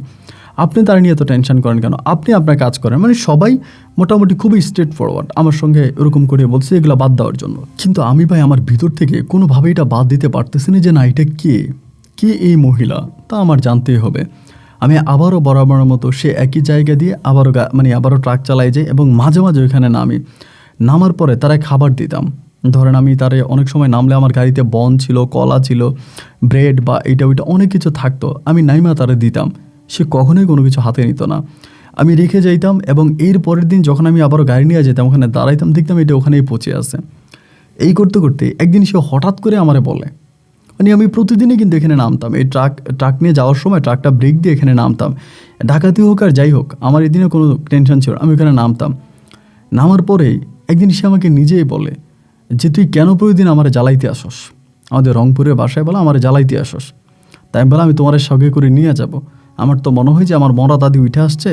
আপনি তার নিয়ে এত টেনশন করেন কেন? আপনি আপনার কাজ করেন। মানে সবাই মোটামুটি খুবই স্ট্রেট ফরওয়ার্ড আমার সঙ্গে এরকম করে বলছে এগুলো বাদ দেওয়ার জন্য। কিন্তু আমি ভাই আমার ভিতর থেকে কোনোভাবেই এটা বাদ দিতে পারতেছি না যে না, এটা কে এই মহিলা, তা আমার জানতেই হবে। আমি আবারও বরাবরের মতো সে একই জায়গা দিয়ে আবারও ট্রাক চালাই যাই এবং মাঝে মাঝে ওইখানে নামার পরে তারা খাবার দিতাম। ধরেন আমি তারে অনেক সময় নামলে আমার গাড়িতে বন ছিল, কলা ছিল, ব্রেড বা এইটা ওইটা অনেক কিছু থাকতো, আমি নাইমা তারে দিতাম। সে কখনোই কোনো কিছু হাতে নিত না, আমি রেখে যাইতাম। এবং এর পরের দিন যখন আমি আবারও গাড়ি নিয়ে যেতাম, ওখানে দাঁড়াইতাম, দেখতাম এটা ওখানেই পচে আছে। এই করতে করতে একদিন সে হঠাৎ করে আমারে বলে, মানে আমি প্রতিদিনই কিন্তু এখানে নামতাম, এই ট্রাক নিয়ে যাওয়ার সময় ট্রাকটা ব্রেক দিয়ে এখানে নামতাম, ডাকাতি হোক আর যাই হোক, আমার এই দিনে কোনো টেনশন ছিল, আমি ওখানে নামতাম। নামার পরেই একদিন সে আমাকে নিজেই বলে যে তুই কেন প্রতিদিন আমারে জ্বালাইতে আসস, আমাদের রংপুরের বাসায় বলা আমারে জ্বালাইতে আসস। তাই আমি বললাম, আমি তোমার সঙ্গে করে নিয়ে যাব, আমার তো মনে হয় যে আমার মরা দাদি উঠে আসছে,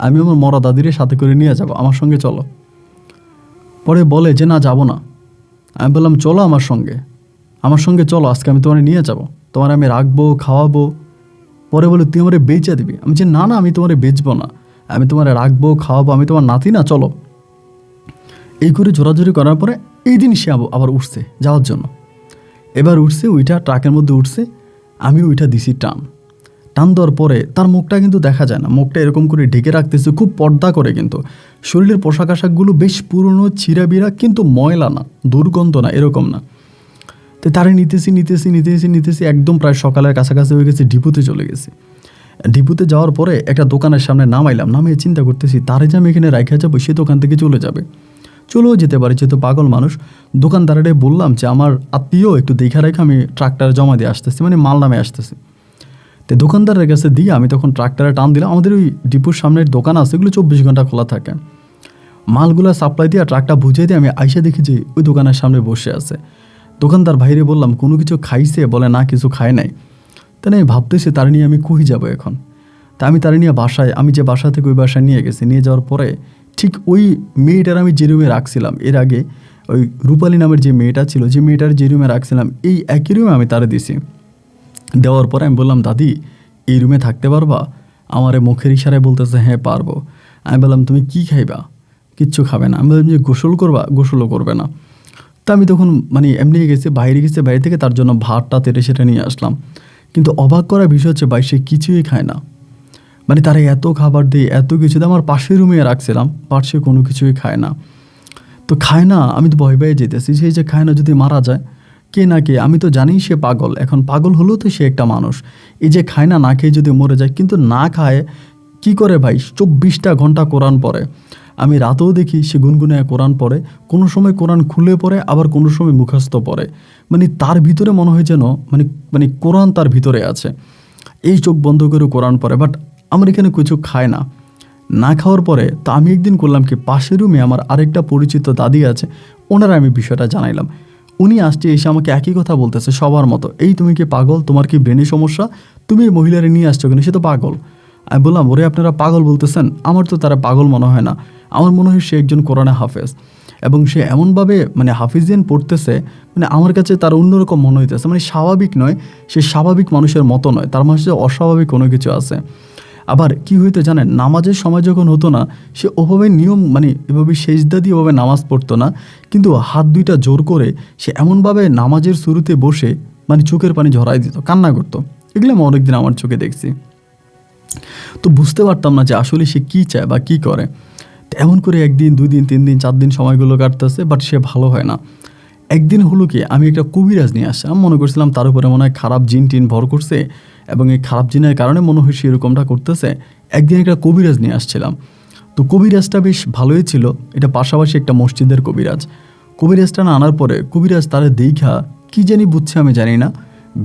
আমি আমার মরা দাদিরে সাথে করে নিয়ে যাব, আমার সঙ্গে চলো। পরে বলে যে না, যাব না। আমি বললাম, চলো আমার সঙ্গে চলো, আজকে আমি তোমার নিয়ে যাব, তোমার আমি রাখবো, খাওয়াবো। পরে বলে, তুই আমারে বেচা দিবি? আমি যে না, আমি তোমারে বেচবো না, আমি তোমার রাখবো, খাওয়াবো, আমি তোমার নাতি না, চলো। এই করে জোরাজোরি করার পরে এই দিন সে আবার উঠছে যাওয়ার জন্য। এবার উঠছে, ওইটা ট্রাকের মধ্যে উঠছে, আমি ওইটা দিছি টান দেওয়ার পরে তার মুখটা কিন্তু দেখা যায় না, মুখটা এরকম করে ঢেকে রাখতেছে খুব পর্দা করে, কিন্তু শরীরের পোশাক আশাকগুলো বেশ পুরনো, ছিঁড়াবিড়া, কিন্তু ময়লা না, দুর্গন্ধ না, এরকম না। তো তারে নিতেছি একদম প্রায় সকালের কাছাকাছি হয়ে গেছে, ডিপুতে চলে গেছি। ডিপুতে যাওয়ার পরে একটা দোকানের সামনে নামাইলাম, নামিয়ে চিন্তা করতেছি তারে যে আমি এখানে রাখা যাবো, সে দোকান থেকে চলে যাবে, চলেও যেতে পারে, যেহেতু পাগল মানুষ। দোকানদারে বললাম যে আমার আত্মীয় একটু দেখা রেখে আমি ট্রাক্টরে জমা দিয়ে আসতেছি, মানে মাল নামে আসতেছি। তো দোকানদারের কাছে দিয়ে আমি তখন ট্রাক্টরে টান দিলাম। আমাদের ওই ডিপুর সামনের দোকান আছে, এগুলো 24 ঘন্টা খোলা থাকে। মালগুলো সাপ্লাই দিয়ে ট্রাকটা বুঝিয়ে দিয়ে আমি আইসা দেখি যে ওই দোকানের সামনে বসে আছে। দোকানদার ভাইরে বললাম কোনো কিছু খাইছে? বলে না, কিছু খায় নাই। তাই আমি ভাবতেছি তার নিয়ে আমি কই যাবো এখন। তা আমি তার নিয়ে বাসায়, আমি যে বাসা থেকে ওই বাসায় নিয়ে গেছি, নিয়ে যাওয়ার পরে ঠিক ওই মেয়েটার আমি যে রুমে রাখছিলাম এর আগে, ওই রূপালী নামের যে মেয়েটা ছিল, যে মেয়েটার যে রুমে রাখছিলাম এই একই রুমে আমি তারে দিছি। দেওয়ার পরে আমি বললাম দাদি এই রুমে থাকতে পারবা? আমারে মুখের ইশারায় বলতেছে হ্যাঁ পারবো। আমি বললাম তুমি কি খাইবা? কিচ্ছু খাবে না। আমি বললাম যে গোসল করবা? গোসলও করবে না। তা আমি তখন মানে এমনি গেছি, বাইরে গেছে, বাইরে থেকে তার জন্য ভাতটা তেড়ে সেটা নিয়ে আসলাম। কিন্তু অবাক করার বিষয় হচ্ছে ভাই সে কিছুই খায় না। মানে তারা এত খাবার দিয়ে এত কিছু দিয়ে আমার পাশের রুমে রাখছিলাম, পাশে কোনো কিছুই খায় না। তো খায় না, আমি তো ভয় পেয়ে যেতেছি, সেই যে খায় না যদি মারা যায়, কে না কে, আমি তো জানি সে পাগল। এখন পাগল হলেও তো সে একটা মানুষ, এই যে খায় না, না খেয়ে যদি মরে যায়। কিন্তু না খায় কি করে ভাই? 24টা ঘন্টা কোরআন পড়ে। আমি রাতেও দেখি সে গুনগুনে কোরআন পড়ে, কোনো সময় কোরআন খুলে পড়ে, আবার কোনো সময় মুখস্থ পড়ে। মানে তার ভিতরে মনে হয় যেন মানে মানে কোরআন তার ভিতরে আছে। এই চোখ বন্ধ করে কোরআন পড়ে, বাট আমার এখানে কিছু খায় না। না খাওয়ার পরে তা আমি একদিন করলাম কি, পাশের রুমে আমার আরেকটা পরিচিত দাদি আছে, ওনারা আমি বিষয়টা জানাইলাম। উনি আসছে, এসে আমাকে একই কথা বলতেছে সবার মতো, এই তুমি কি পাগল? তোমার কি ব্রেনের সমস্যা? তুমি এই মহিলারে নিয়ে আসছো কেন? সে তো পাগল। আমি বললাম ওরে আপনারা পাগল বলতেছেন, আমার তো তারা পাগল মনে হয় না, আমার মনে হয় সে একজন কোরআনে হাফেজ, এবং সে এমনভাবে মানে হাফিজিয়ান পড়তেছে, মানে আমার কাছে তার অন্যরকম মনে হইতেছে, মানে স্বাভাবিক নয়, সে স্বাভাবিক মানুষের মতো নয়, তার মাঝে অস্বাভাবিক কোনো কিছু আছে। আবার কি হইতো জানেন, নামাজের সময় যখন হতো না, সে ওভাবে নিয়ম মানে এভাবে সেজদা দিয়ে ওভাবে নামাজ পড়তো না, কিন্তু হাত দুইটা জোর করে সে এমনভাবে নামাজের শুরুতে বসে মানে চোখের পানি ঝরাই দিত, কান্না করতো। এগুলো আমি অনেকদিন আমার চোখে দেখছি। তো বুঝতে পারতাম না যে আসলে সে কী চায় বা কী করে। এমন করে 1 দিন 2 দিন 3 দিন 4 দিন সময়গুলো কাটতেছে, বাট সে ভালো হয় না। একদিন হলো কি, আমি একটা কবিরাজ নিয়ে আসছি। আমি মনে করছিলাম তার উপরে মনে হয় খারাপ জিন টিন ভর করছে, এবং এই খারাপ জিনের কারণে মনে হয় সে এরকমটা করতেছে। একদিন একটা কবিরাজ নিয়ে আসছিলাম। তো কবিরাজটা বেশ ভালোই ছিল, এটা পাশাপাশি একটা মসজিদের কবিরাজ। কবিরাজটা না আনার পরে কবিরাজ তারা দেখা কী জানি বুঝছে আমি জানি না,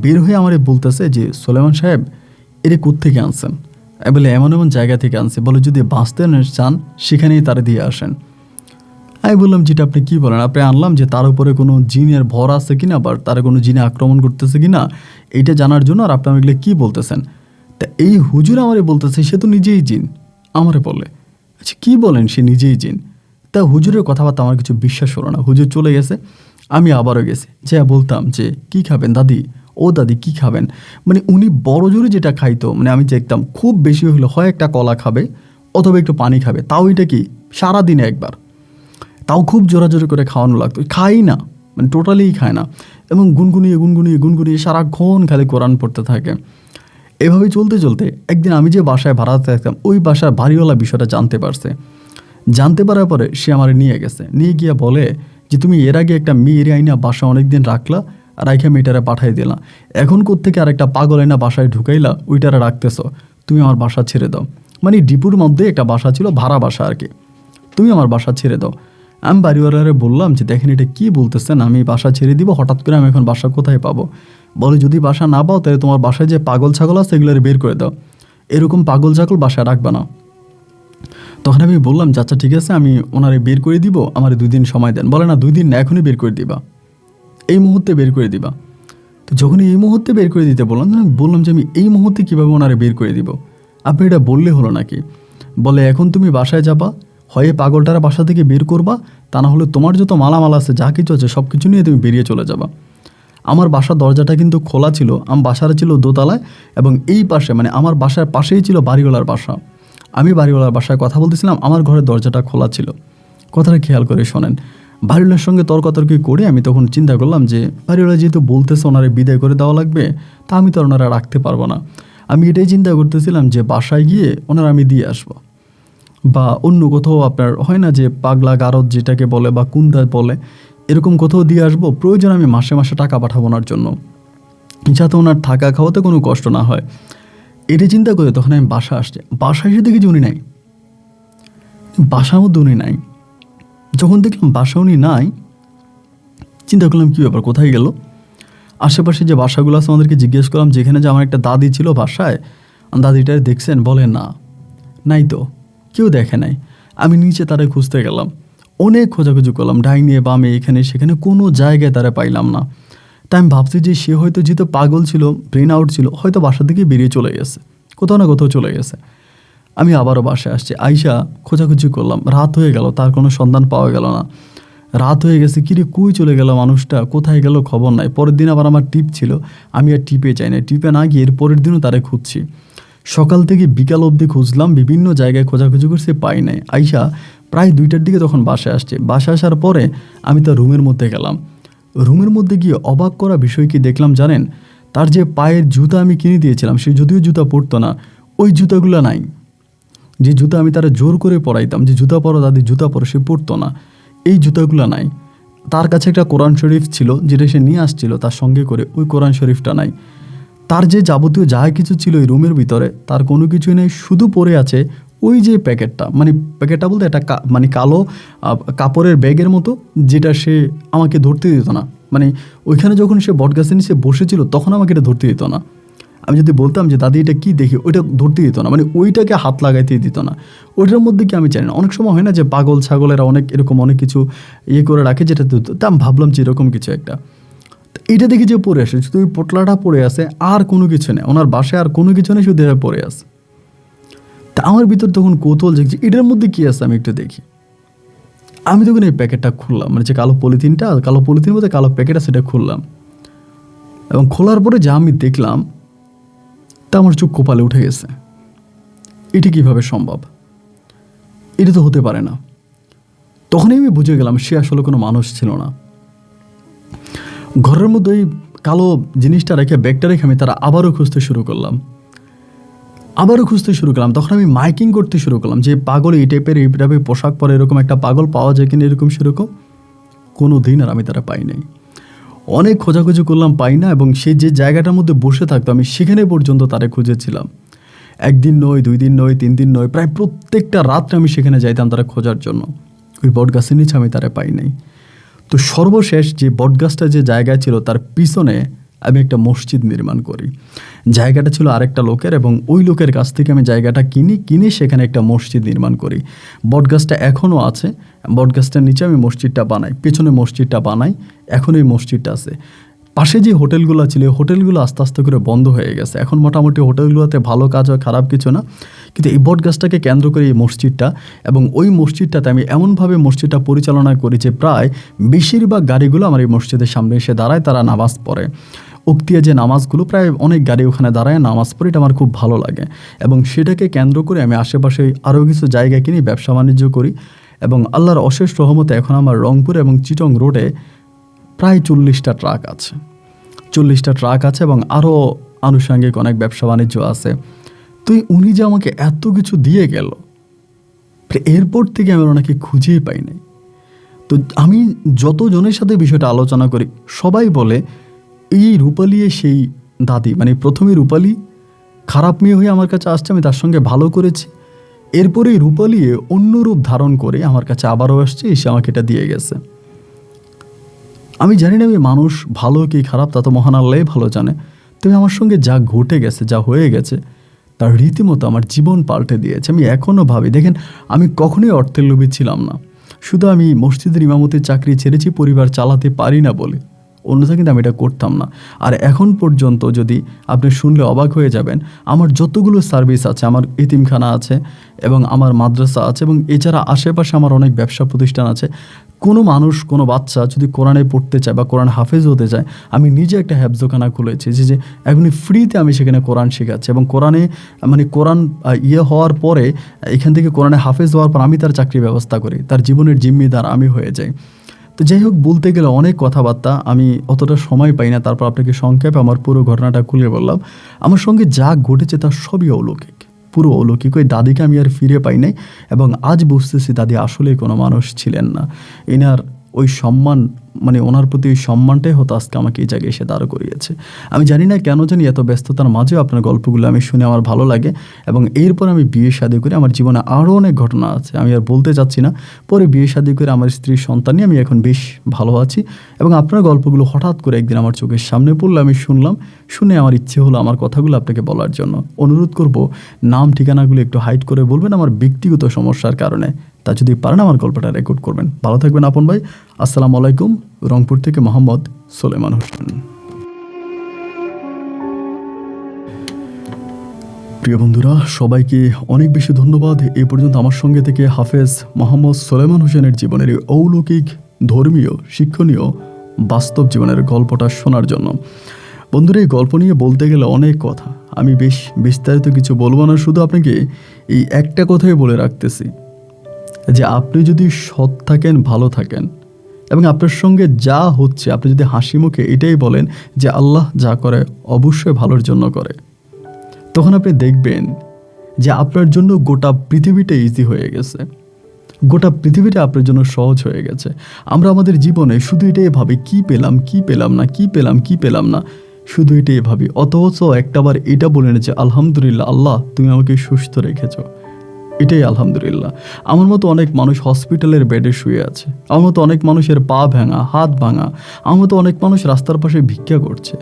বের হয়ে আমারে বলতেছে যে সোলেমান সাহেব এরে কোত্থেকে আনছেন? বলে এমন এমন জায়গা থেকে আনছে, বলে যদি বাঁচতে চান সেখানেই তারা দিয়ে আসেন। আমি বললাম যেটা আপনি কী বলেন? আপনি আনলাম যে তার উপরে কোনো জিনের ভর আছে কিনা, বা তার কোনো জিনে আক্রমণ করতেছে কিনা, এইটা জানার জন্য। আর আপনি এগুলো কী বলতেছেন? তা এই হুজুর আমারে বলতেছে সে তো নিজেই জিন। আমারে বলে আচ্ছা কী বলেন, সে নিজেই জিন? তা হুজুরের কথাবার্তা আমার কিছু বিশ্বাস হলো না। হুজুর চলে গেছে, আমি আবারও গেছি, যে বলতাম যে কী খাবেন দাদি? ও দাদি কী খাবেন? মানে উনি বড় জোরে যেটা খাইতো, মানে আমি দেখতাম খুব বেশি হলে হয় একটা কলা খাবে অথবা একটু পানি খাবে, তাও এটা কি সারাদিনে একবার, তাও খুব জোরাজোরি করে খাওয়ানো লাগতো। খাই না, মানে টোটালিই খায় না, এবং গুনগুনিয়ে সারাক্ষণ খালি কোরআন পড়তে থাকে। এভাবে চলতে চলতে একদিন আমি যে বাসায় ভাড়াতে থাকতাম, ওই বাসার বাড়িওয়ালা বিষয়টা জানতে পারছে। জানতে পারার পরে সে আমার নিয়ে গেছে, নিয়ে গিয়ে বলে যে তুমি এর আগে একটা মেয়ের আইনা বাসা অনেকদিন রাখলা, রাইখা মেয়েটারে পাঠাই দিলা, এখন কোত্থেকে আরেকটা পাগল আইনা বাসায় ঢুকাইলা, ওইটারে রাখতেছ, তুমি আমার বাসা ছেড়ে দাও। মানে ডিপুর মধ্যে একটা বাসা ছিল, ভাড়া বাসা আর কি, তুমি আমার বাসা ছেড়ে দাও। আমি বাড়িওয়ালারে বললাম যে দেখেন এটা কী বলতেছেন, আমি বাসা ছেড়ে দিব, হঠাৎ করে আমি এখন বাসা কোথায় পাবো? বলে যদি বাসা না পাও তাহলে তোমার বাসায় যে পাগল ছাগল আছে সেগুলো বের করে দাও, এরকম পাগল ছাগল বাসায় রাখবে না। তখন আমি বললাম যে আচ্ছা ঠিক আছে, আমি ওনারে বের করে দিব, আমার 2 দিন সময় দেন। বলে না 2 দিন না, এখনই বের করে দিবা, এই মুহূর্তে বের করে দিবা। তো যখন এই মুহূর্তে বের করে দিতে বললাম, আমি বললাম যে আমি এই মুহূর্তে কীভাবে ওনারে বের করে দিব? আপনি এটা বললে হলো নাকি? বলে এখন তুমি বাসায় যাবা, হয় পাগলটারা বাসা থেকে বের করবা, তা না হলে তোমার যত মালামাল আছে যা কিছু আছে সব কিছু নিয়ে তুমি বেরিয়ে চলে যাবা। আমার বাসার দরজাটা কিন্তু খোলা ছিল, আমার বাসাটা ছিল দোতলায়, এবং এই পাশে মানে আমার বাসার পাশেই ছিল বাড়িওয়ালার বাসা। আমি বাড়িওয়ালার বাসায় কথা বলতেছিলাম, আমার ঘরের দরজাটা খোলা ছিল। কথাটা খেয়াল করে শোনেন। বাড়িওয়ালার সঙ্গে তর্কাতর্কি করে আমি তখন চিন্তা করলাম যে বাড়িওয়ালা যেহেতু বলতেছে ওনারে বিদায় করে দেওয়া লাগবে, তা আমি তো আর ওনারা রাখতে পারবো না। আমি এটাই চিন্তা করতেছিলাম যে বাসায় গিয়ে ওনারা আমি দিয়ে আসবো, বা অন্য কোথাও আপনার হয় না যে পাগলা গারদ যেটাকে বলে বা কুন্দা বলে, এরকম কোথাও দিয়ে আসবো। প্রয়োজন আমি মাসে মাসে টাকা পাঠাবো ওনার জন্য, যাতে ওনার থাকা খাওয়াতে কোনো কষ্ট না হয়। এটা চিন্তা করে তখন আমি বাসা আসছে। বাসায় এসে দেখি যে উনি নাই, বাসার মধ্যে উনি নাই। যখন দেখলাম বাসা উনি নাই, চিন্তা করলাম কী ব্যাপার, কোথায় গেল। আশেপাশে যে বাসাগুলো আছে আমাদেরকে জিজ্ঞেস করলাম, যেখানে যে আমার একটা দাদি ছিল বাসায়, দাদিটা দেখছেন? বলে না, নাই তো, কেউ দেখে নাই। আমি নিচে তারে খুঁজতে গেলাম, অনেক খোঁজাখুঁজি করলাম, ডাইনে বামে এখানে সেখানে, কোনো জায়গায় তারা পাইলাম না। তাই আমি ভাবছি যে সে হয়তো যেহেতু পাগল ছিল, ব্রেন আউট ছিল, হয়তো বাসা থেকে বেরিয়ে চলে গেছে, কোথাও না কোথাও চলে গেছে। আমি আবারও বাসায় আসছি, আইসা খোঁজাখুঁজি করলাম, রাত হয়ে গেল, তার কোনো সন্ধান পাওয়া গেল না। রাত হয়ে গেছে, কিরে কই চলে গেল মানুষটা, কোথায় গেল খবর নাই। পরের দিন আবার আমার টিপ ছিল, আমি আর টিপে চাই না, টিপে না গিয়ে এর পরের দিনও তারে খুঁজছি। সকাল থেকে বিকাল অবধি খুঁজলাম, বিভিন্ন জায়গায় খোঁজাখুঁজি করছি, পাই নাই। আইসা প্রায় 2টার দিকে তখন বাসায় আসছে। বাসায় আসার পরে আমি তার রুমের মধ্যে গেলাম। রুমের মধ্যে গিয়ে অবাক করা বিষয় কি দেখলাম জানেন? তার যে পায়ের জুতা আমি কিনে দিয়েছিলাম, সে যদিও জুতা পরতো না, ওই জুতাগুলো নাই। যে জুতা আমি তারা জোর করে পরাইতাম, যে জুতা পরো দাদি জুতা পরো, সে পরতো না, এই জুতাগুলো নাই। তার কাছে একটা কোরআন শরীফ ছিল যেটা সে নিয়ে আসছিল তার সঙ্গে করে, ওই কোরআন শরীফটা নাই। তার যে যাবতীয় যা কিছু ছিল এই রুমের ভিতরে, তার কোনো কিছুই নেই। শুধু পড়ে আছে ওই যে প্যাকেটটা, মানে প্যাকেটটা বলতে একটা মানে কালো কাপড়ের ব্যাগের মতো, যেটা সে আমাকে ধরতে দিত না। মানে ওইখানে যখন সে বটগাছের নিচে বসেছিল তখন আমাকে এটা ধরতে দিত না। আমি যদি বলতাম যে দাদি এটা কী দেখি, ওইটা ধরতে দিত না, মানে ওইটাকে হাত লাগাইতে দিত না। ওইটার মধ্যে কি আমি জানি না, অনেক সময় হয় না যে পাগল ছাগলেরা অনেক এরকম অনেক কিছু ইয়ে করে রাখে, যেটা তা আমি ভাবলাম যে এরকম কিছু একটা। এইটা দেখি যে পড়ে আসে, শুধু ওই পোটলাটা পড়ে আছে, আর কোনো কিছু নেই। ওনার বাসায় আর কোনো কিছু নেই, শুধু পড়ে আছে। তা আমার ভিতর তখন কৌতূহল জাগছে, এটার মধ্যে কী আছে আমি একটু দেখি। আমি তখন এই প্যাকেটটা খুললাম, মানে যে কালো পলিথিনটা, কালো পলিথিনের মধ্যে কালো প্যাকেটটা, সেটা খুললাম। এবং খোলার পরে যা আমি দেখলাম, তা আমার চোখ কপালে উঠে গেছে। এটি কিভাবে সম্ভব? এটা তো হতে পারে না। তখনই আমি বুঝে গেলাম সে আসলে কোনো মানুষ ছিল না। ঘরের মধ্যে ওই কালো জিনিসটা রেখে, ব্যাগটা রেখে আমি তারা আবারও খুঁজতে শুরু করলাম। তখন আমি মাইকিং করতে শুরু করলাম যে পাগল এই টাইপের পোশাক পরে এরকম একটা পাগল পাওয়া যায় কিনা, এরকম সেরকম। কোনো দিন আর আমি তারা পাই নাই। অনেক খোঁজাখুঁজি করলাম, পাই না। এবং সে যে জায়গাটার মধ্যে বসে থাকতো, আমি সেখানে পর্যন্ত তারে খুঁজেছিলাম। 1 দিন নয়, 2 দিন নয়, 3 দিন নয়, প্রায় প্রত্যেকটা রাত্রে আমি সেখানে যাইতাম তারা খোঁজার জন্য। ওই বটগাছের নিচে আমি তারা পাই নাই। তো সর্বশেষ যে বটগাছটা যে জায়গায় ছিল, তার পিছনে আমি একটা মসজিদ নির্মাণ করি। জায়গাটা ছিল আরেকটা লোকের, এবং ওই লোকের কাছ থেকে আমি জায়গাটা কিনে সেখানে একটা মসজিদ নির্মাণ করি। বটগাছটা এখনও আছে, বটগাছটার নিচে আমি মসজিদটা বানাই, পেছনে মসজিদটা বানাই, এখন এই মসজিদটা আছে। পাশে যে হোটেলগুলো ছিল, হোটেলগুলো আস্তে আস্তে করে বন্ধ হয়ে গেছে। এখন মোটামুটি হোটেলগুলোতে ভালো কাজ হয়, খারাপ কিছু না। কিন্তু এই বটগাছটাকে কেন্দ্র করে এই মসজিদটা, এবং ওই মসজিদটাতে আমি এমনভাবে মসজিদটা পরিচালনা করি যে প্রায় বেশিরভাগ গাড়িগুলো আমার এই মসজিদের সামনে এসে দাঁড়ায়, তারা নামাজ পড়ে। উক্তিয়া যে নামাজগুলো, প্রায় অনেক গাড়ি ওখানে দাঁড়ায় নামাজ পড়ে, এটা আমার খুব ভালো লাগে। এবং সেটাকে কেন্দ্র করে আমি আশেপাশে আরও কিছু জায়গা কিনি, ব্যবসা বাণিজ্য করি। এবং আল্লাহর অশেষ রহমতে এখন আমার রংপুর এবং চিটং রোডে প্রায় 40টা ট্রাক আছে। 40টা ট্রাক আছে এবং আরও আনুষঙ্গিক অনেক ব্যবসা বাণিজ্য আছে। তো উনি যে আমাকে এত কিছু দিয়ে গেল, এরপর থেকে আমি ওনাকে খুঁজেই পাই নাই। তো আমি যতজনের সাথে বিষয়টা আলোচনা করি, সবাই বলে এই রূপালী সেই দাদি, মানে প্রথমে রূপালী খারাপ মেয়ে হয়ে আমার কাছে আসছে, আমি তার সঙ্গে ভালো করেছি, এরপরে রূপালী অন্য রূপ ধারণ করে আমার কাছে আবারও আসছে, এসে আমাকে এটা দিয়ে গেছে। আমি জানি না আমি মানুষ ভালো কি খারাপ, তা তো মহান আল্লাহই ভালো জানে। তবে আমার সঙ্গে যা ঘটে গেছে, যা হয়ে গেছে, তার রীতিমতো আমার জীবন পাল্টে দিয়েছে। আমি এখনও ভাবি, দেখেন আমি কখনোই অর্থের লোভী ছিলাম না। শুধু আমি মসজিদের ইমামতির চাকরি ছেড়েছি পরিবার চালাতে পারি না বলে, অন্যথা কিন্তু আমি এটা করতাম না। আর এখন পর্যন্ত যদি আপনি শুনলে অবাক হয়ে যাবেন, আমার যতগুলো সার্ভিস আছে, আমার এতিমখানা আছে এবং আমার মাদ্রাসা আছে, এবং এছাড়া আশেপাশে আমার অনেক ব্যবসা প্রতিষ্ঠান আছে, কোনো মানুষ, কোনো বাচ্চা যদি কোরআনে পড়তে চায় বা কোরআন হাফেজ হতে চায়, আমি নিজে একটা হেফজখানা খুলেছি যে এখনই ফ্রিতে আমি সেখানে কোরআন শেখাচ্ছি, এবং কোরআনে মানে কোরআন হওয়ার পরে এখান থেকে কোরআনে হাফেজ হওয়ার পর আমি তার চাকরির ব্যবস্থা করি, তার জীবনের জিম্মিদার আমি হয়ে যাই। তো যাই হোক, বলতে গেলে অনেক কথাবার্তা, আমি অতটা সময় পাই না, তারপর আপনাকে সংক্ষেপে আমার পুরো ঘটনাটা খুলে বললাম। আমার সঙ্গে যা ঘটেছে তার সবই অলৌকিক, পুরো অলৌকিক। ওই দাদিকে আমি আর ফিরে পাই নাই, এবং আজ বুঝতেছি দাদি আসলেই কোনো মানুষ ছিলেন না। এনার ওই সম্মান, মানে ওনার প্রতি ওই সম্মানটাই হতো আজকে আমাকে এই জায়গায় এসে দাঁড় করিয়েছে। আমি জানি না কেন জানি এত ব্যস্ততার মাঝেও আপনার গল্পগুলো আমি শুনে আমার ভালো লাগে, এবং এরপর আমি বিয়ে শাদী করে আমার জীবনে আরও অনেক ঘটনা আছে, আমি আর বলতে চাচ্ছি না। পরে বিয়ে শাদী করে আমার স্ত্রীর সন্তান নিয়ে আমি এখন বেশ ভালো আছি, এবং আপনার গল্পগুলো হঠাৎ করে একদিন আমার চোখের সামনে পড়লো, আমি শুনলাম, শুনে আমার ইচ্ছে হলো আমার কথাগুলো আপনাকে বলার জন্য। অনুরোধ করব, নাম ঠিকানাগুলো একটু হাইড করে বলবেন, আমার ব্যক্তিগত সমস্যার কারণে। তা যদি পারেন আমার গল্পটা রেকর্ড করবেন। ভালো থাকবেন আপন ভাই। আসসালামু আলাইকুম। রংপুর থেকে মোহাম্মদ সোলেমান হোসেন। প্রিয় বন্ধুরা, সবাইকে অনেক বেশি ধন্যবাদ এই পর্যন্ত আমার সঙ্গে থেকে হাফেজ মোহাম্মদ সোলেমান হোসেনের জীবনের এই অলৌকিক, ধর্মীয়, শিক্ষণীয়, বাস্তব জীবনের গল্পটা শোনার জন্য। বন্ধুরা, এই গল্প নিয়ে বলতে গেলে অনেক কথা, আমি বেশ বিস্তারিত কিছু বলবো না, শুধু আপনাকে এই একটা কথাই বলে রাখতেছি যে আপনি যদি সৎ থাকেন, ভালো থাকেন, এবং আপনার সঙ্গে যা হচ্ছে আপনি যদি হাসি মুখে এটাই বলেন যে আল্লাহ যা করে অবশ্যই ভালোর জন্য করে, তখন আপনি দেখবেন যে আপনার জন্য গোটা পৃথিবীটা ইজি হয়ে গেছে, গোটা পৃথিবীটা আপনার জন্য সহজ হয়ে গেছে। আমরা আমাদের জীবনে শুধু এটাই ভাবি, কি পেলাম, কি পেলাম না, কি পেলাম, কি পেলাম না, শুধু এটাই ভাবি। অথচ একটাবার এটা বলেন যে আলহামদুলিল্লাহ, আল্লাহ তুমি আমাকে সুস্থ রেখেছো, এটাই আলহামদুলিল্লাহ। আমার মতো অনেক মানুষ হসপিটালের বেডে শুয়ে আছে, আমার মতো অনেক মানুষের পা ভাঙা, হাত ভাঙা, আমার মতো অনেক মানুষ রাস্তার পাশে ভিক্ষা করছে।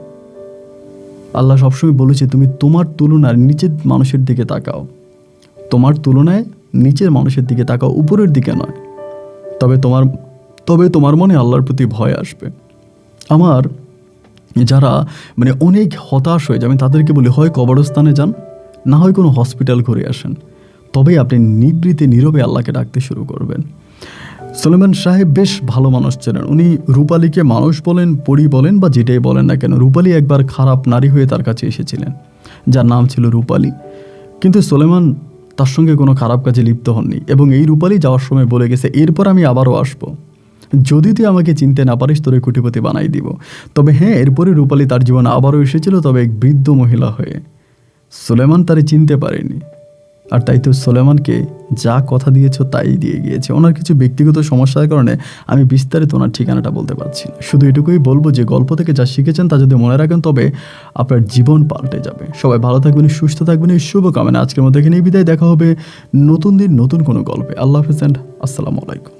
আল্লাহ সবসময় বলেছে, তুমি তোমার তুলনায় নিচের মানুষের দিকে তাকাও, তোমার তুলনায় নিচের মানুষের দিকে তাকাও, উপরের দিকে নয়। তবে তোমার মনে আল্লাহর প্রতি ভয় আসবে। আমার যারা মানে অনেক হতাশ হয়ে যাবেন তাদেরকে বলি, হয় কবরস্থানে যান, না হয় কোনো হসপিটাল ঘুরে আসেন, তবেই আপনি নিবৃতে নীরবে আল্লাহকে ডাকতে শুরু করবেন। সুলেমান সাহেব বেশ ভালো মানুষ ছিলেন। উনি রূপালীকে মানুষ বলেন, পরী বলেন বা যেটাই বলেন না কেন, রূপালী একবার খারাপ নারী হয়ে তার কাছে এসেছিলেন, যার নাম ছিল রূপালী। কিন্তু সুলেমান তার সঙ্গে কোনো খারাপ কাজে লিপ্ত হননি, এবং এই রূপালী যাওয়ার সময় বলে গেছে, এরপর আমি আবারও আসবো, যদি তুই আমাকে চিনতে না পারিস তোরে কোটিপতি বানাই দিব। তবে হ্যাঁ, এরপরে রূপালী তার জীবনে আবারও এসেছিল, তবে এক বৃদ্ধ মহিলা হয়ে। সুলেমান তারে চিনতে পারেনি, আর তাই তো সুলেমানকে যা কথা দিয়েছ তাই দিয়ে গিয়েছে। ওনার কিছু ব্যক্তিগত সমস্যার কারণে আমি বিস্তারিত ওনার ঠিকানাটা বলতে পারছি না। শুধু এটুকুই বলবো যে গল্প থেকে যা শিখেছেন তা যদি মনে রাখেন তবে আপনার জীবন পাল্টে যাবে। সবাই ভালো থাকবেন, সুস্থ থাকবেন, এই শুভকামনা। আজকের মধ্যে এখানেই বিদায়। দেখা হবে নতুন দিন নতুন কোনো গল্পে। আল্লাহ হাফেজ, আসসালামু আলাইকুম।